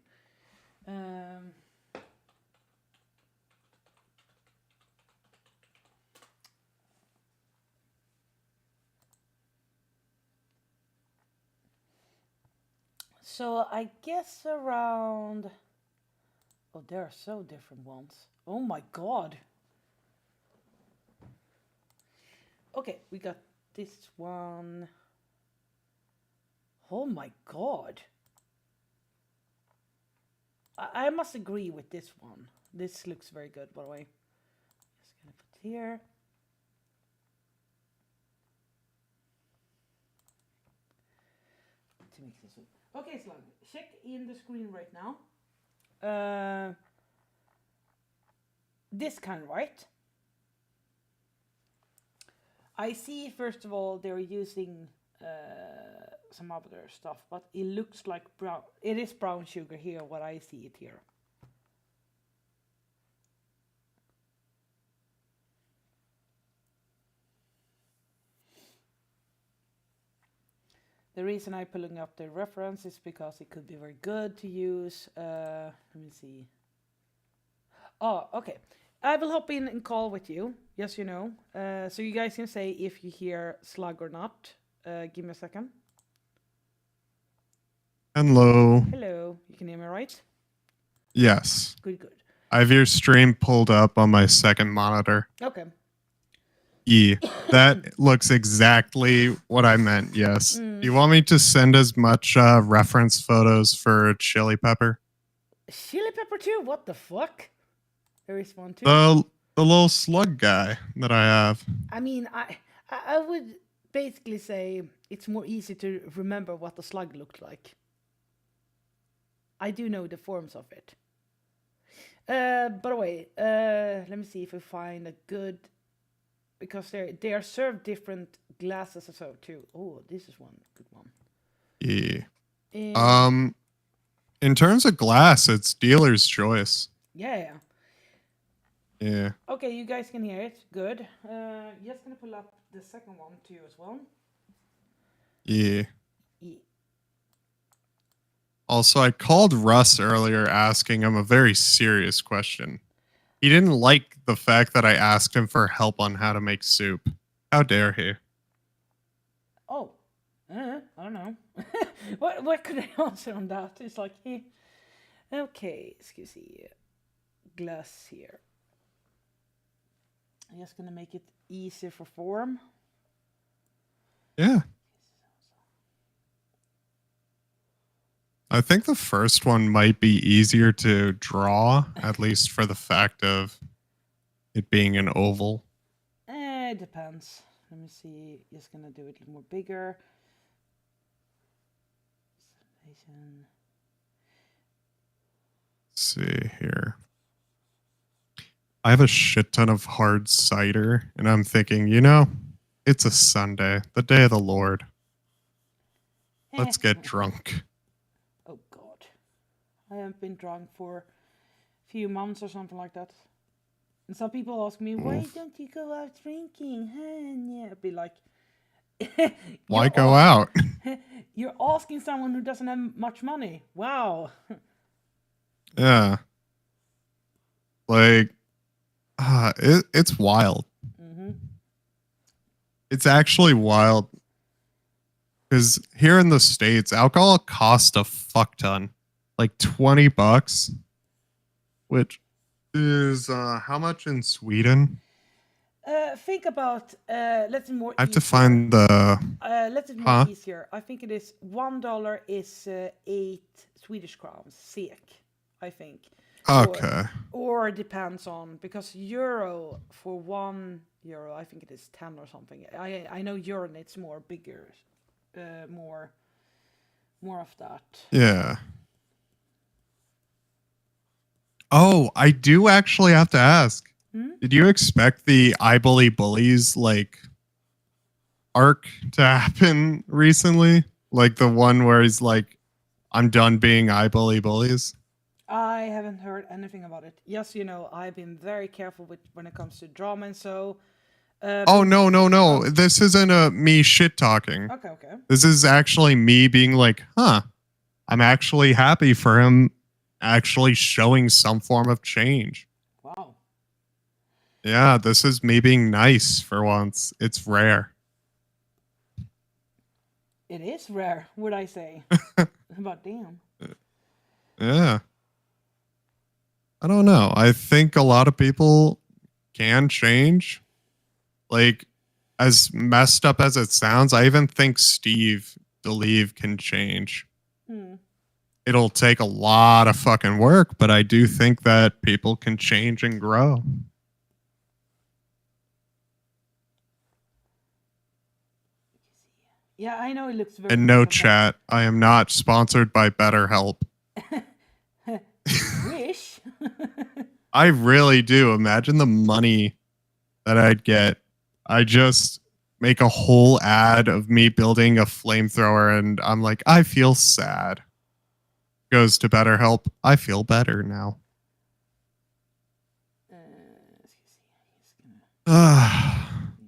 So I guess around. Oh, there are so different ones. Oh my god. Okay, we got this one. Oh my god. I must agree with this one. This looks very good, by the way. Just gonna put here. To mix this up. Okay, Slug. Check in the screen right now. This kind, right? I see, first of all, they're using some other stuff, but it looks like brown. It is brown sugar here, what I see it here. The reason I'm pulling up the reference is because it could be very good to use. Let me see. Oh, okay. I will hop in and call with you. Yes, so you guys can say if you hear Slug or not. Give me a second. Hello. Hello. You can hear me, right? Yes. Good. I have your stream pulled up on my second monitor. Okay. Yeah, that looks exactly what I meant, yes. Do you want me to send as much reference photos for chili pepper? Chili pepper too? What the fuck? There is one too. The little slug guy that I have. I mean, I would basically say it's more easy to remember what the slug looked like. I do know the forms of it. By the way, let me see if I find a good, because they are served different glasses or so too. Oh, this is one good one. Yeah. In terms of glass, it's dealer's choice. Yeah. Yeah. Okay, you guys can hear it. Good. Just gonna pull up the second one too as well. Yeah. Also, I called Russ earlier asking him a very serious question. He didn't like the fact that I asked him for help on how to make soup. How dare he? Oh, I don't know. What could I answer on that? It's like Okay, excuse me. Glass here. I'm just gonna make it easier for form. Yeah. I think the first one might be easier to draw, at least for the fact of it being an oval. It depends. Let me see. Just gonna do it a little more bigger. Let's see here. I have a shit ton of hard cider, and I'm thinking, it's a Sunday, the day of the Lord. Let's get drunk. Oh God, I haven't been drunk for a few months or something like that. And some people ask me, why don't you go out drinking? Yeah, I'd be like, why go out? You're asking someone who doesn't have much money. Wow. Yeah. Like, it's wild. Mm-hmm. It's actually wild. Because here in the States, alcohol costs a fuck ton. Like $20, which is how much in Sweden? Think about let's more. I have to find the. Let's it more easier. I think it is $1 is 8 Swedish crowns, SEK. I think. Okay. Or it depends on, because euro for €1, I think it is 10 or something. I know euro it's more bigger, more of that. Yeah. Oh, I do actually have to ask. Did you expect the I Bully Bullies arc to happen recently? Like the one where he's like, I'm done being I Bully Bullies? I haven't heard anything about it. Yes, I've been very careful with when it comes to drama and so. Oh, no. Oh. This isn't me shit talking. Okay. This is actually me being like, I'm actually happy for him actually showing some form of change. Wow. Yeah, this is me being nice for once. It's rare. It is rare, would I say. But damn. Yeah. I don't know. I think a lot of people can change. Like, as messed up as it sounds, I even think Steve DeLeve can change. It'll take a lot of fucking work, but I do think that people can change and grow. Yeah, I know it looks very. And no chat. I am not sponsored by BetterHelp. Wish. I really do. Imagine the money that I'd get. I just make a whole ad of me building a flamethrower, and I'm like, I feel sad. Goes to BetterHelp. I feel better now.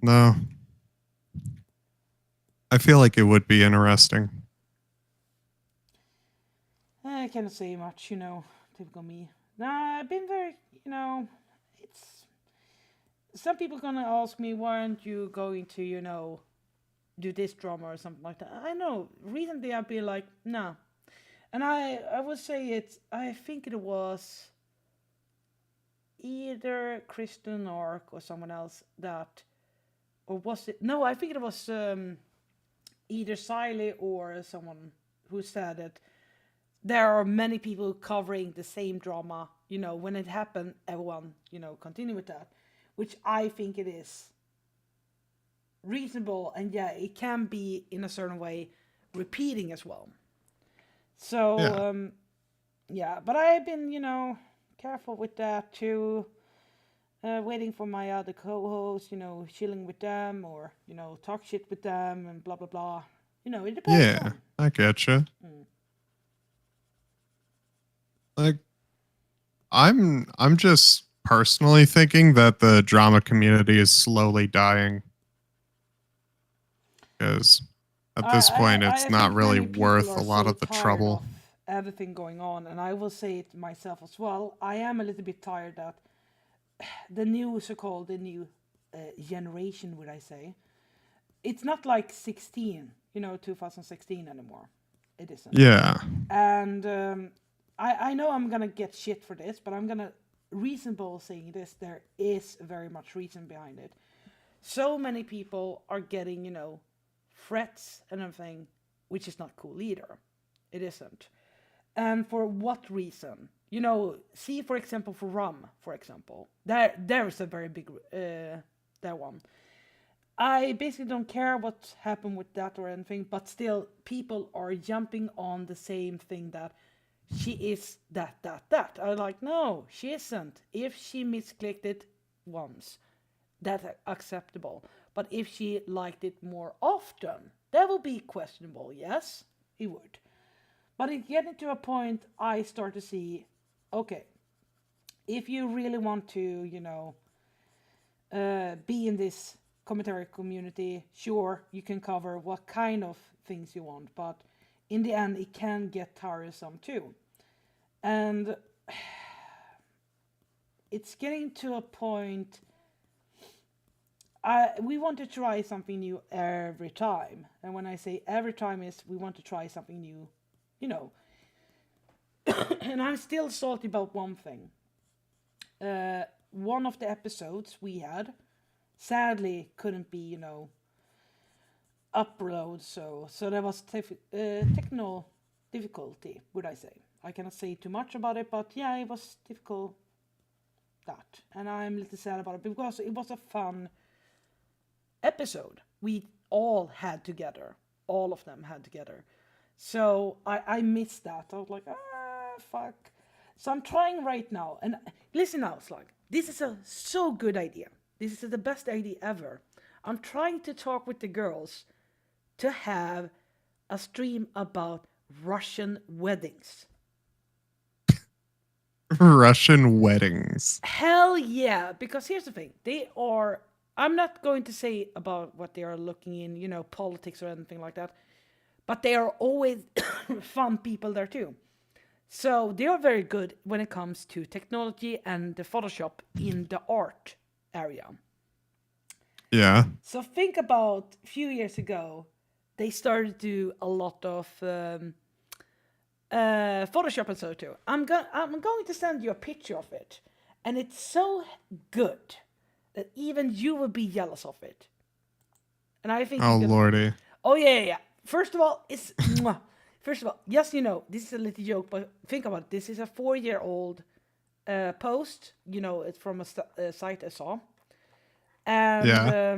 No. I feel like it would be interesting. I cannot say much, typical me. Nah, I've been very, it's. Some people gonna ask me, why aren't you going to, do this drama or something like that? I know. Recently I've been like, nah. And I would say I think it was either Kristen or someone else that, or was it? No, I think it was either Siley or someone who said that there are many people covering the same drama. When it happened, everyone, continue with that, which I think it is reasonable, and yeah, it can be in a certain way repeating as well. So yeah, but I've been careful with that too. Waiting for my other co-hosts, chilling with them, or talk shit with them, and blah blah blah. It depends. Yeah, I getcha. Like, I'm just personally thinking that the drama community is slowly dying, because at this point it's not really worth a lot of the trouble. Everything going on, and I will say it myself as well. I am a little bit tired that the new so-called the new generation, would I say, it's not like 2016 anymore. It isn't. Yeah. And I know I'm gonna get shit for this, but I'm gonna reasonable saying this. There is very much reason behind it. So many people are getting, threats and everything, which is not cool either. It isn't. And for what reason? See for example for rum, for example. There's a very big that one. I basically don't care what happened with that or anything, but still people are jumping on the same thing that she is that. I'm like, no, she isn't. If she misclicked it once, that's acceptable. But if she liked it more often, that would be questionable. Yes, it would. But it getting to a point, I start to see, okay, if you really want to, be in this commentary community, sure, you can cover what kind of things you want, but in the end, it can get tiresome too. And it's getting to a point. We want to try something new every time, and when I say every time, is we want to try something new, you know. And I'm still salty about one thing. One of the episodes we had sadly couldn't be, upload, so there was technical difficulty, would I say. I cannot say too much about it, but yeah, it was difficult, that, and I'm a little sad about it because it was a fun episode we all had together, all of them had together. So I missed that. I was like, fuck. So I'm trying right now, and listen now, Slug. This is a so good idea. This is the best idea ever. I'm trying to talk with the girls to have a stream about Russian weddings. Russian weddings. Hell yeah! Because here's the thing: they are. I'm not going to say about what they are looking in, politics or anything like that. But they are always fun people there too. So they are very good when it comes to technology and the Photoshop in the art area. Yeah. So think about a few years ago, they started to do a lot of Photoshop and so too. I'm going to send you a picture of it, and it's so good that even you will be jealous of it. And I think. Oh lordy. Oh yeah. First of all, First of all, yes, this is a little joke, but think about it. This is a 4-year-old post. It's from a site I saw. And Yeah.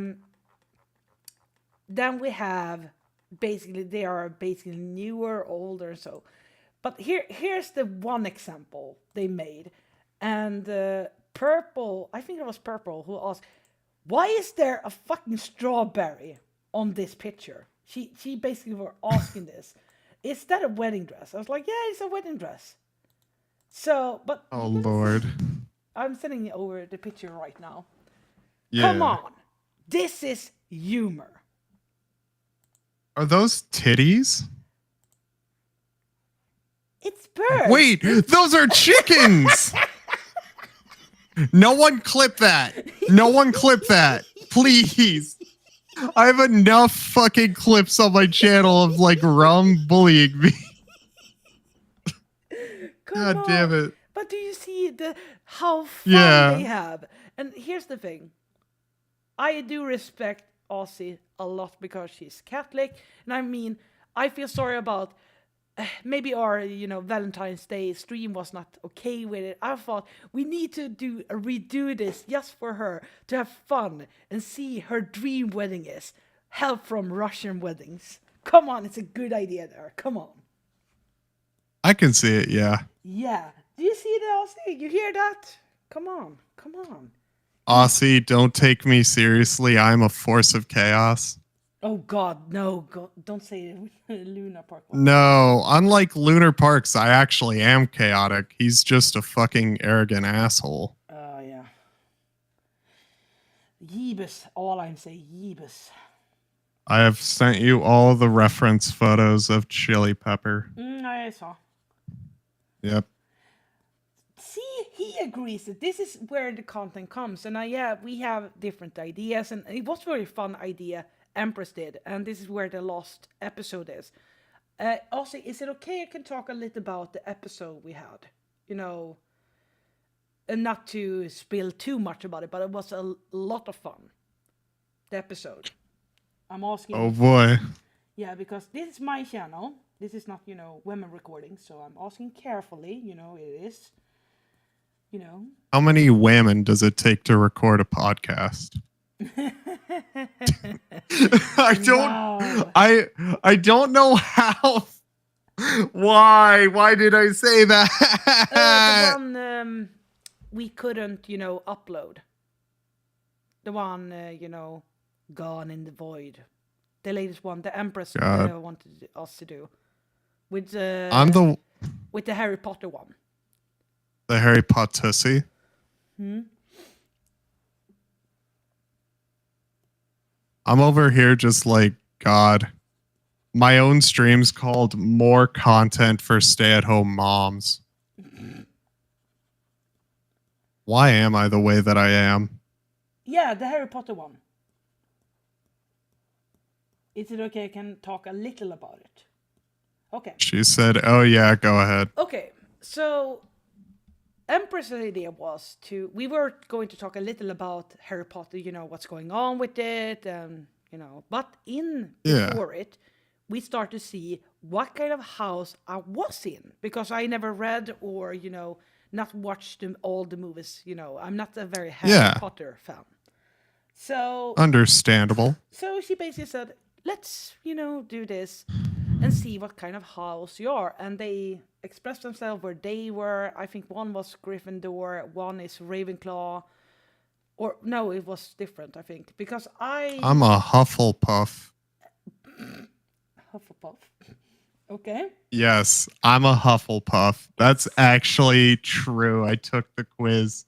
Then we have, basically, they are basically newer, older, so. But here's the one example they made. And Purple, I think it was Purple, who asked, why is there a fucking strawberry on this picture? She basically were asking this. Is that a wedding dress? I was like, yeah, it's a wedding dress. So, but... Oh, Lord. I'm sending over the picture right now. Yeah. Come on. This is humor. Are those titties? It's birds. Wait, those are chickens! No one clip that. No one clip that. Please. I have enough fucking clips on my channel of Rum bullying me. God damn it. But do you see how fun they have? And here's the thing. I do respect Aussie a lot because she's Catholic. And I feel sorry about maybe our, Valentine's Day stream was not okay with it. I thought we need to redo this just for her to have fun and see her dream wedding is help from Russian weddings. Come on, it's a good idea there. Come on. I can see it, yeah. Yeah. Do you see that, Aussie? You hear that? Come on. Aussie, don't take me seriously. I'm a force of chaos. Oh God, no! Don't say Luna Park. No, unlike Lunar Parks, I actually am chaotic. He's just a fucking arrogant asshole. Oh yeah. Yeebus, all I'm saying, yeebus. I have sent you all the reference photos of Chili Pepper. I saw. Yep. See, he agrees that this is where the content comes, and we have different ideas, and it was a very fun idea Empress did, and this is where the lost episode is. Also, is it okay I can talk a little about the episode we had? You know, and not to spill too much about it, but it was a lot of fun. The episode. I'm Oh asking, boy. yeah, because this is my channel. This is not, women recording, so I'm asking carefully. It is, you know. How many women does it take to record a podcast? I don't Wow. I don't know how. Why did I say The that? one we couldn't, upload. The one, gone in the void. The latest one, the Empress God. wanted us to do with I'm the Harry Potter one. Harry Potter. I'm over here just like, God, my own stream's called More Content for Stay-at-Home Moms. Why am I the way that I am? Yeah, the Harry Potter one. Is it okay I can talk a little about it? Okay. She said, oh yeah, go ahead. Okay, so Empress's idea was we were going to talk a little about Harry Potter, what's going on with it, and, but before it, we start to see what kind of house I was in, because I never read or, not watched all the movies, I'm not a very Harry Potter fan. So understandable. So she basically said, let's, do this and see what kind of house you are. And they expressed themselves where they were. I think one was Gryffindor, one is Ravenclaw. Or, no, it was different, I think. Because I'm a Hufflepuff. Hufflepuff. Okay. Yes, I'm a Hufflepuff. That's actually true. I took the quiz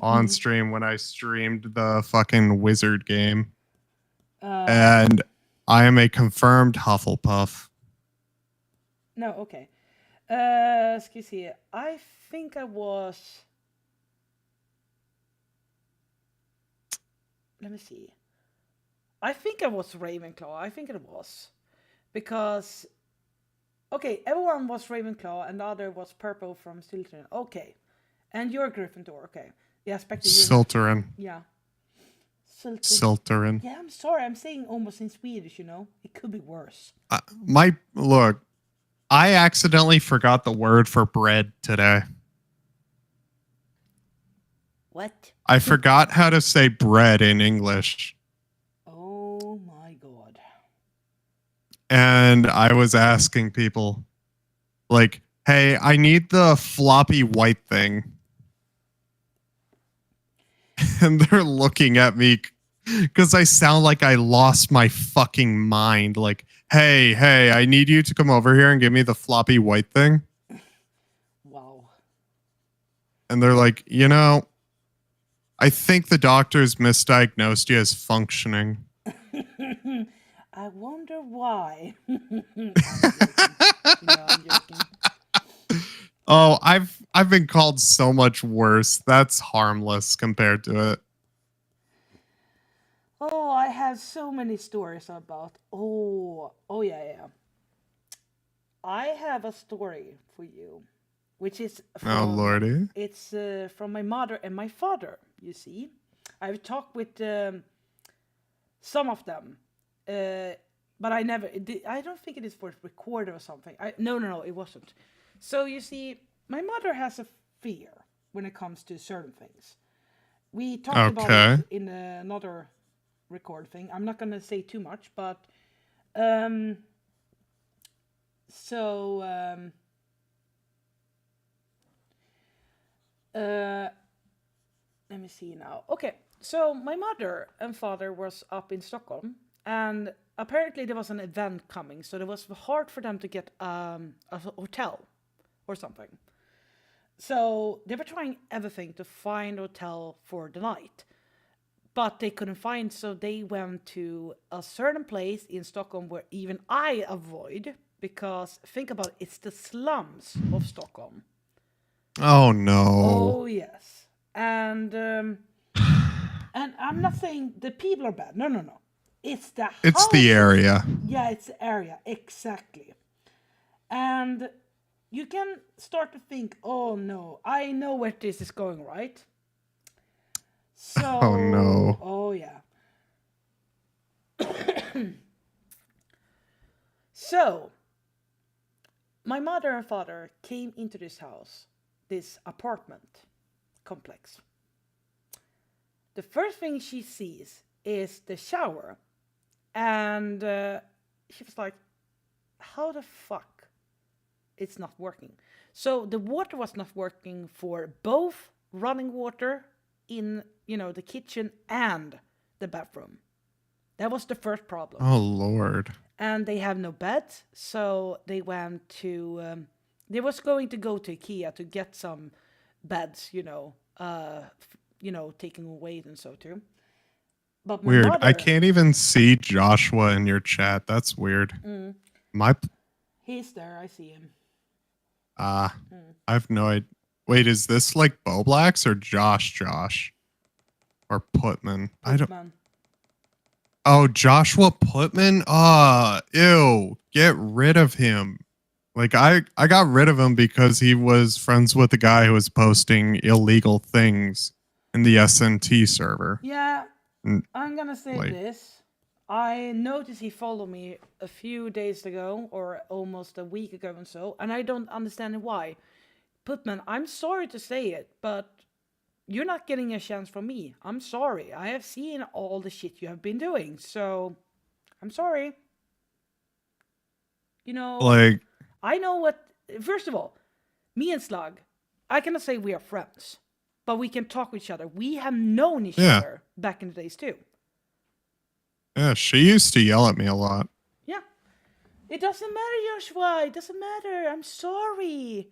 on stream when I streamed the fucking wizard game. And I am a confirmed Hufflepuff. No, okay. Excuse me. I think I was... Let me see. I think I was Ravenclaw. I think it was. Because... Okay, everyone was Ravenclaw and the other was Purple from Slytherin. Okay. And you're Gryffindor. Okay. Yeah, Slytherin. Yeah. Slytherin. Yeah, I'm sorry. I'm saying almost in Swedish, It could be worse. Look, I accidentally forgot the word for bread today. What? I forgot how to say bread in English. Oh my god. And I was asking people, like, hey, I need the floppy white thing. And they're looking at me because I sound like I lost my fucking mind. Like, hey, I need you to come over here and give me the floppy white thing. Wow. And they're like, I think the doctors misdiagnosed you as functioning. I wonder why. I'm joking. Oh, I've been called so much worse. That's harmless compared to it. Oh, I have so many stories about. Oh yeah. I have a story for you, which is from, lordy. It's from my mother and my father. You see, I've talked with some of them, but I never. I don't think it is for record or something. No, it wasn't. So you see, my mother has a fear when it comes to certain things. We talked about it in another record thing. I'm not gonna say too much, but let me see now. Okay, so my mother and father was up in Stockholm, and apparently there was an event coming, so it was hard for them to get a hotel or something. So they were trying everything to find a hotel for the night, but they couldn't find, so they went to a certain place in Stockholm where even I avoid, because think about it, it's the slums of Stockholm. Oh no. Oh yes. And I'm not saying the people are bad. No. It's the It's the area. Yeah, it's the area, exactly. And you can start to think, oh no, I know where this is going, right? Oh no. Oh yeah. So, my mother and father came into this house, this apartment complex. The first thing she sees is the shower. And she was like, how the fuck? It's not working. So the water was not working for both running water in, the kitchen and the bathroom. That was the first problem. Oh Lord. And they have no bed, so they went to. They was going to go to IKEA to get some beds, taking away and so too. But my Weird. mother, I can't even see Joshua in your chat. That's weird. My he's there. I see him. I have no idea. Wait, is this like Boblax or Josh? Or Putman? I don't. Man. Oh, Joshua Putman? Ew. Get rid of him. Like I got rid of him because he was friends with the guy who was posting illegal things in the SNT server. Yeah, And, I'm gonna say this. I noticed he followed me a few days ago, or almost a week ago and so, and I don't understand why. Putman, I'm sorry to say it, but you're not getting a chance from me. I'm sorry. I have seen all the shit you have been doing, so I'm sorry. like, I know what. First of all, me and Slug, I cannot say we are friends, but we can talk with each other. We have known each other back in the days too. Yeah, she used to yell at me a lot. Yeah. It doesn't matter, Joshua. It doesn't matter. I'm sorry.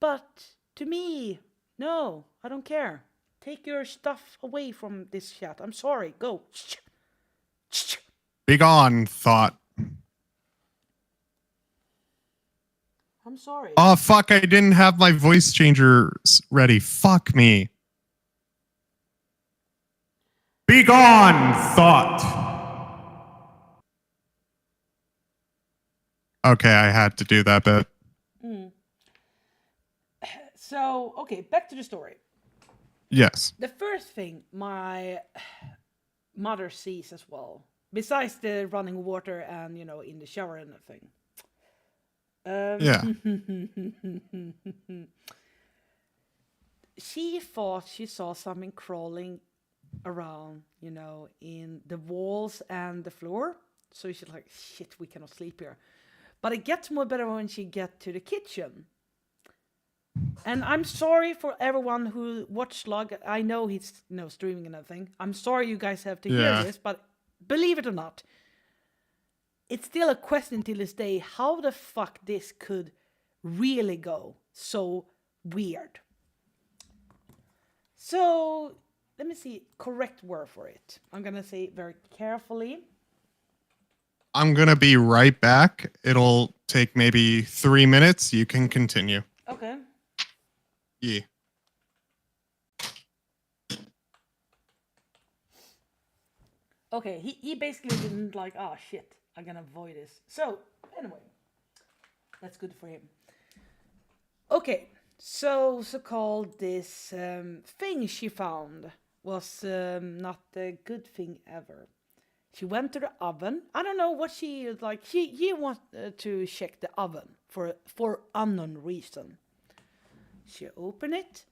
But to me, no, I don't care. Take your stuff away from this chat. I'm sorry. Go. Be gone, thought. I'm sorry. Oh, fuck. I didn't have my voice changers ready. Fuck me. Be gone, thought. Okay, I had to do that bit. So, okay, back to the story. Yes. The first thing my mother sees as well, besides the running water and, in the shower and everything. Yeah. She thought she saw something crawling around, in the walls and the floor. So she's like, shit, we cannot sleep here. But it gets more better when she gets to the kitchen. And I'm sorry for everyone who watched Slug. I know he's streaming and everything. I'm sorry you guys have to hear this, but believe it or not, it's still a question till this day how the fuck this could really go so weird. So let me see correct word for it. I'm gonna say it very carefully. I'm gonna be right back. It'll take maybe 3 minutes. You can continue. Okay. Yeah. Okay, he basically didn't like, oh shit, I'm gonna avoid this. So, anyway, that's good for him. Okay, so-called this thing she found was not a good thing ever. She went to the oven. I don't know what she like. She wanted to check the oven for unknown reason. She opened it,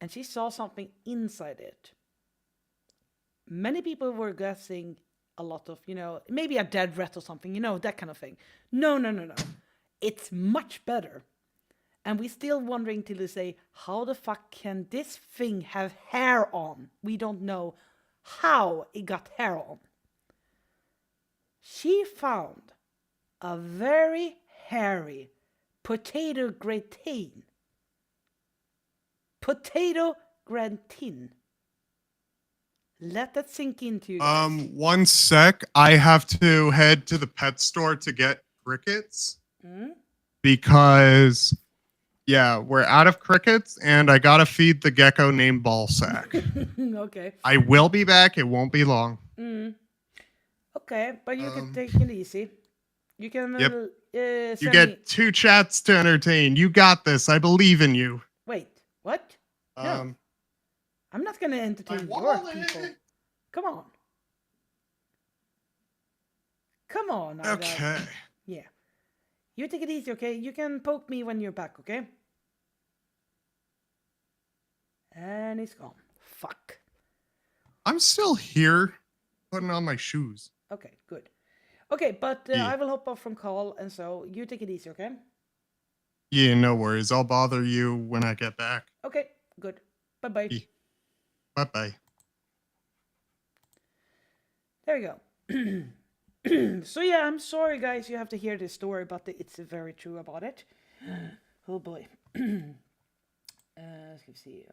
and she saw something inside it. Many people were guessing a lot of, maybe a dead rat or something, that kind of thing. No. It's much better. And we're still wondering till they say, how the fuck can this thing have hair on? We don't know how it got hair on. She found a very hairy potato gratin. Potato gratin. Let that sink into you guys. 1 sec. I have to head to the pet store to get crickets. Because, we're out of crickets, and I gotta feed the gecko named Ballsack. Okay. I will be back. It won't be long. Okay, but you can take it easy. You can You send me. get 2 chats to entertain. You got this. I believe in you. Wait, what? No, I'm not gonna entertain your people. Come on. Come on, Ida. Okay. Yeah. You take it easy, okay? You can poke me when you're back, okay? And he's gone. Fuck. I'm still here, putting on my shoes. Okay, good. Okay, but Yeah. I will hop off from call, and so you take it easy, okay? Yeah, no worries. I'll bother you when I get back. Okay, good. Bye-bye. Yeah. Bye-bye. There we go. So yeah, I'm sorry guys you have to hear this story, but it's very true about it. Oh boy. Let's see.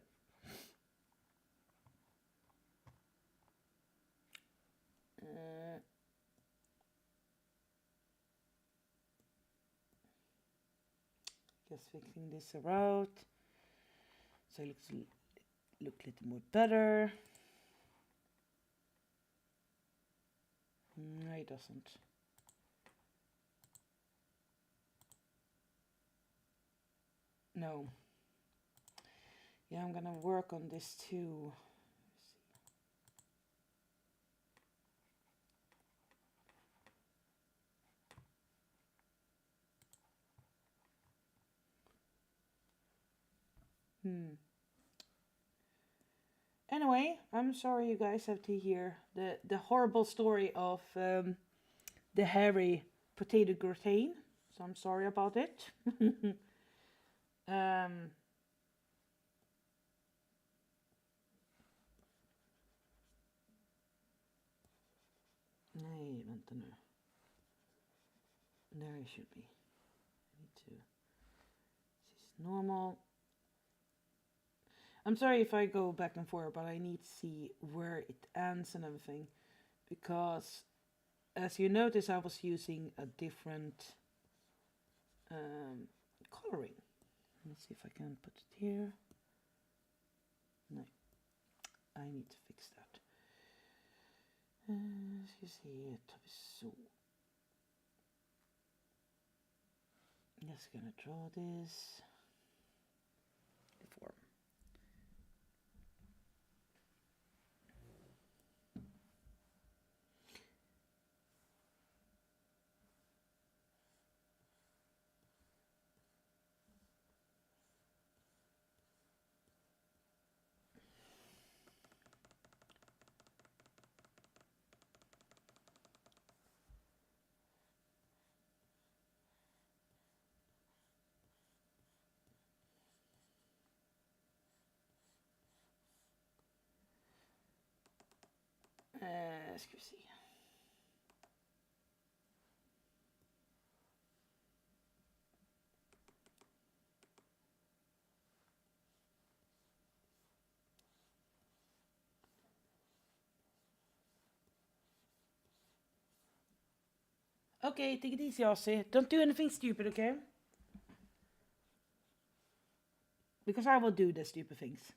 Just fixing this around so it look a little more better. No, it doesn't. No. Yeah, I'm gonna work on this too. Anyway, I'm sorry you guys have to hear the horrible story of the hairy potato gratin. So I'm sorry about it. Nej, vänta nu. There it should be. I need to. This is normal. I'm sorry if I go back and forth, but I need to see where it ends and everything. Because, as you notice, I was using a different coloring. Let's see if I can put it here. No, I need to fix that. Ska se, tar vi så. Just gonna draw this before. Ska vi se. Okay, take it easy, Aussie. Don't do anything stupid, okay? Because I will do the stupid things.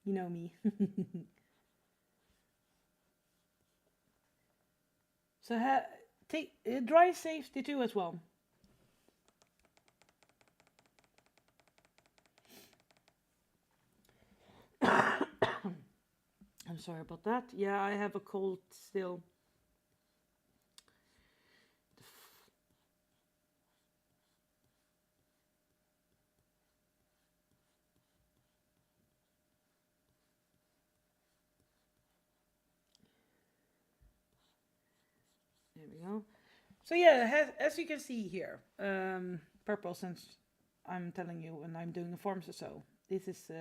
You know me. So take dry safety too as well. I'm sorry about that. Yeah, I have a cold still. There we go. So yeah, as you can see here, purple, since I'm telling you when I'm doing the forms or so. This is,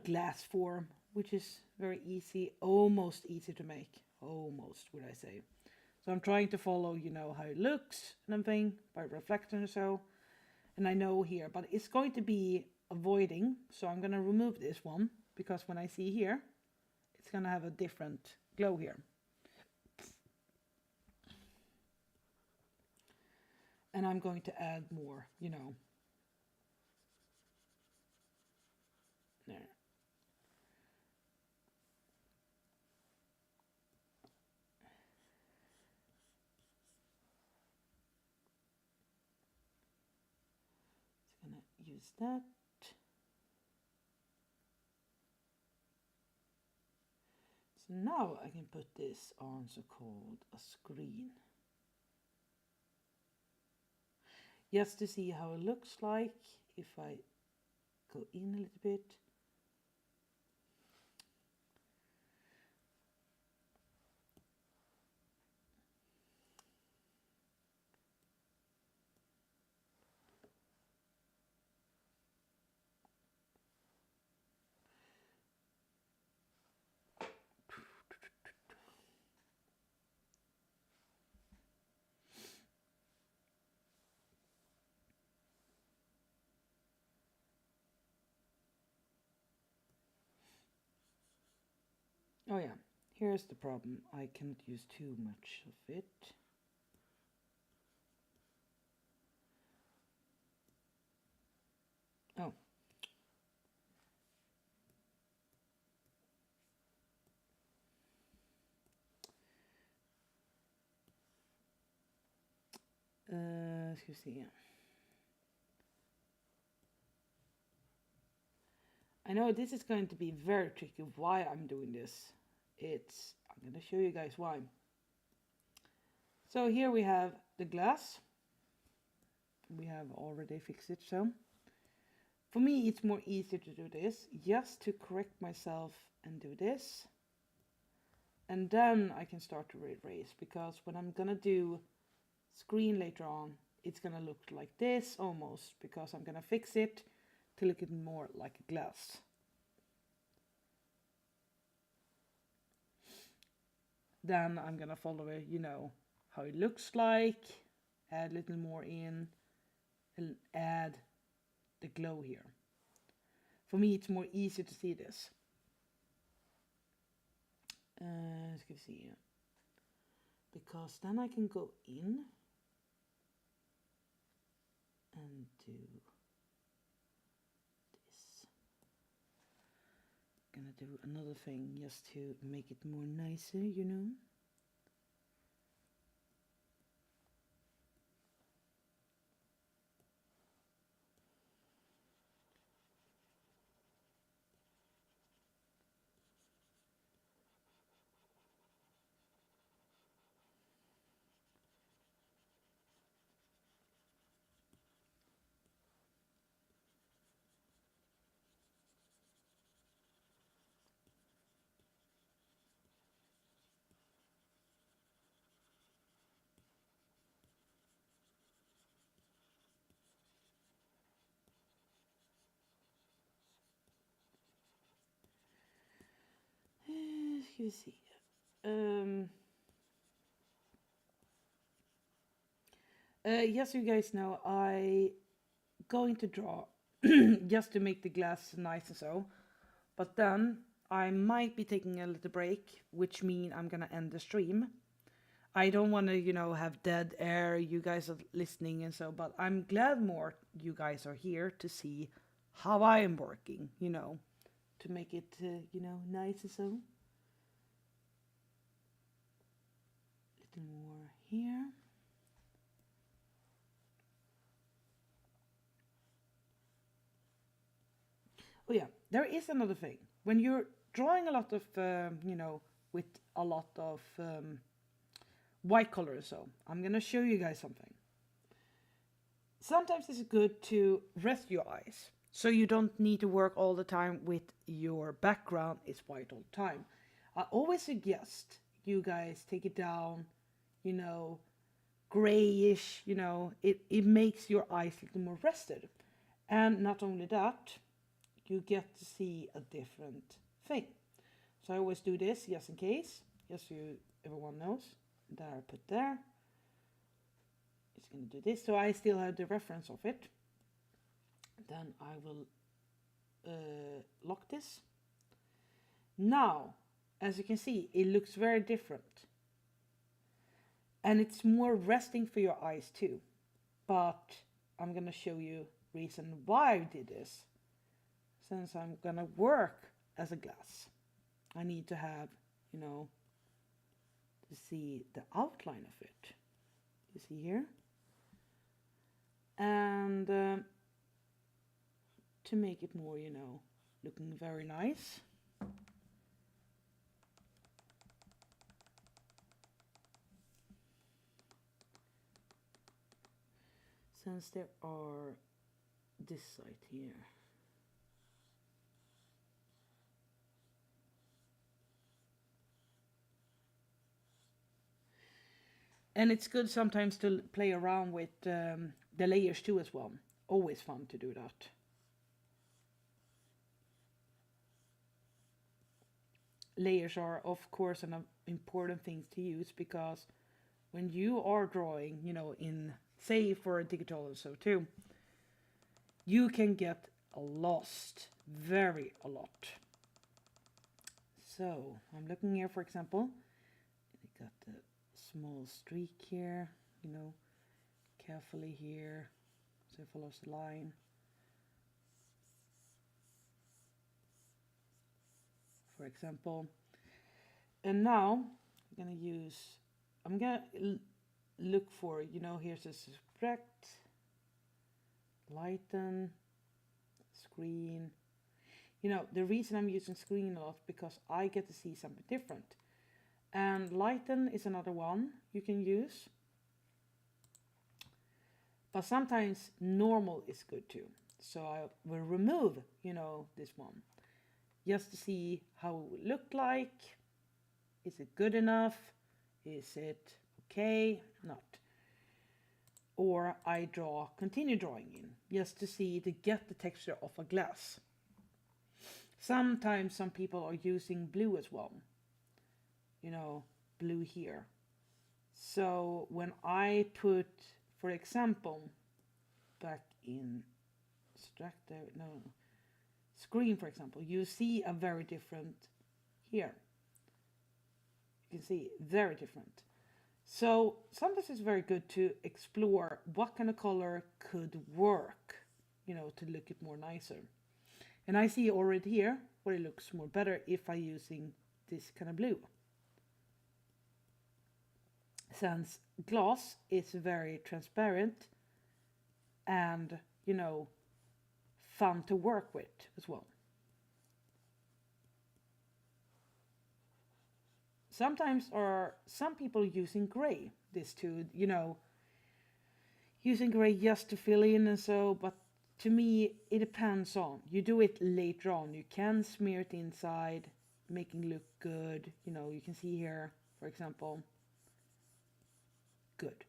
glass form, which is very easy, almost easy to make. Almost, would I say. So I'm trying to follow, how it looks and everything by reflection or so. And I know here, but it's going to be avoiding. So I'm going to remove this one because when I see here, it's going to have a different glow here. And I'm going to add more, There. is that. So now I can put this on so-called a screen. Just to see how it looks like if I go in a little bit. Oh yeah, here's the problem. I can't use too much of it. Oh. Excuse me. I know this is going to be very tricky why I'm doing this. I'm going to show you guys why. So here we have the glass. We have already fixed it, so. For me, it's more easier to do this, just to correct myself and do this. And then I can start to erase, because when I'm gonna do screen later on, it's gonna look like this almost, because I'm gonna fix it to look it more like a glass. Then I'm gonna follow it, you know, how it looks like, add a little more in, and add the glow here. For me, it's more easier to see this. Let's see, because then I can go in and do this. Gonna do another thing just to make it more nicer, you know. You see, yes, you guys know I going to draw just to make the glass nice and so, but then I might be taking a little break, which means I'm gonna end the stream. I don't want to, you know, have dead air. You guys are listening and so, but I'm glad more you guys are here to see how I am working, you know, to make it, you know, nice and so. Little more here. Oh yeah, there is another thing. When you're drawing a lot of, you know, with a lot of white color, so I'm gonna show you guys something. Sometimes it's good to rest your eyes, so you don't need to work all the time with your background is white all the time. I always suggest you guys take it down, you know, grayish, you know, it makes your eyes a little more rested. And not only that, you get to see a different thing. So I always do this just in case, just so everyone knows. There I put there. It's going to do this, so I still have the reference of it. Then I will lock this. Now, as you can see, it looks very different. And it's more resting for your eyes too. But I'm going to show you reason why I did this. Since I'm going to work as a glass, I need to have, you know, to see the outline of it. You see here? And to make it more, looking very nice. Since there are this side here. And it's good sometimes to play around with the layers too as well. Always fun to do that. Layers are of course an important thing to use because when you are drawing, in say for a digital or so too, you can get lost very a lot. So I'm looking here, for example, I got the small streak here, carefully here, so it follows the line. For example, and now I'm gonna look for, here's a subtract, lighten, screen. The reason I'm using screen a lot because I get to see something different. And lighten is another one you can use. But sometimes normal is good too. So I will remove, this one. Just to see how it would look like. Is it good enough? Is it okay? Not. Or I continue drawing in, just to see to get the texture of a glass. Sometimes some people are using blue as well. Blue here. So when I put, for example, back in screen, for example, you see a very different here. You can see very different. So sometimes it's very good to explore what kind of color could work, to look it more nicer. And I see already here where it looks more better if I'm using this kind of blue. Since glass is very transparent and, fun to work with as well. Sometimes are some people using gray, this too, using gray just to fill in and so, but to me it depends on. You do it later on. You can smear it inside, making it look good. You can see here, for example, good.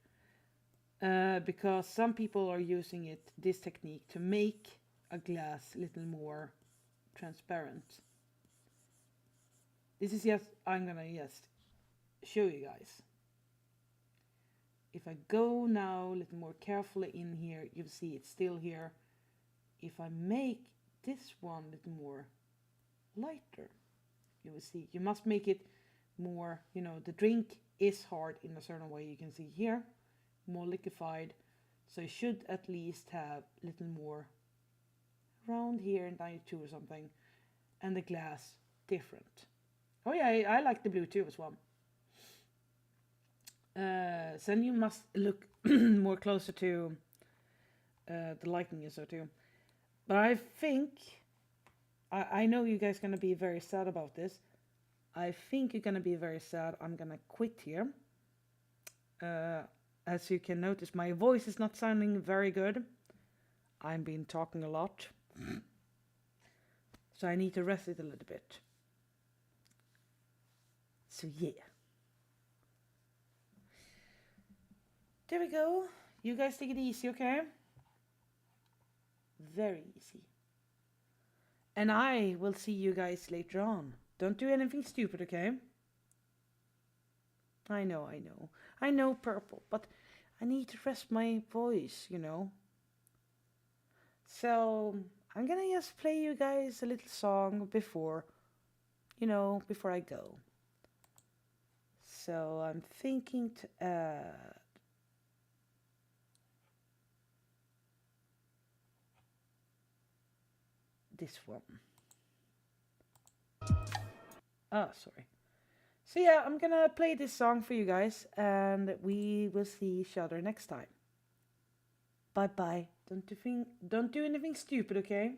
Because some people are using this technique to make a glass a little more transparent. This is I'm gonna just show you guys. If I go now a little more carefully in here, you'll see it's still here. If I make this one a little more lighter, you will see. You must make it more, the drink is hard in a certain way. You can see here, more liquefied. So it should at least have a little more around here, 92 or something. And the glass different. Oh yeah, I like the blue too as well. Then you must look more closer to the lighting and so too. But I think, I know you guys gonna be very sad about this. I think you're gonna be very sad. I'm gonna quit here. As you can notice, my voice is not sounding very good. I've been talking a lot. So I need to rest it a little bit. So yeah. There we go. You guys take it easy, okay? Very easy. And I will see you guys later on. Don't do anything stupid, okay? I know. I know purple, but I need to rest my voice, So I'm gonna just play you guys a little song before I go. So I'm thinking to add this one. Oh, sorry. So yeah, I'm gonna play this song for you guys, and we will see each other next time. Bye bye. Don't do anything stupid, okay?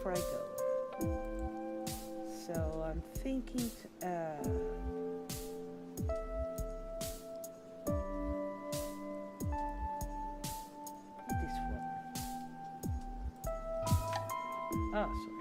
before I go. So I'm thinking this one. Ah, so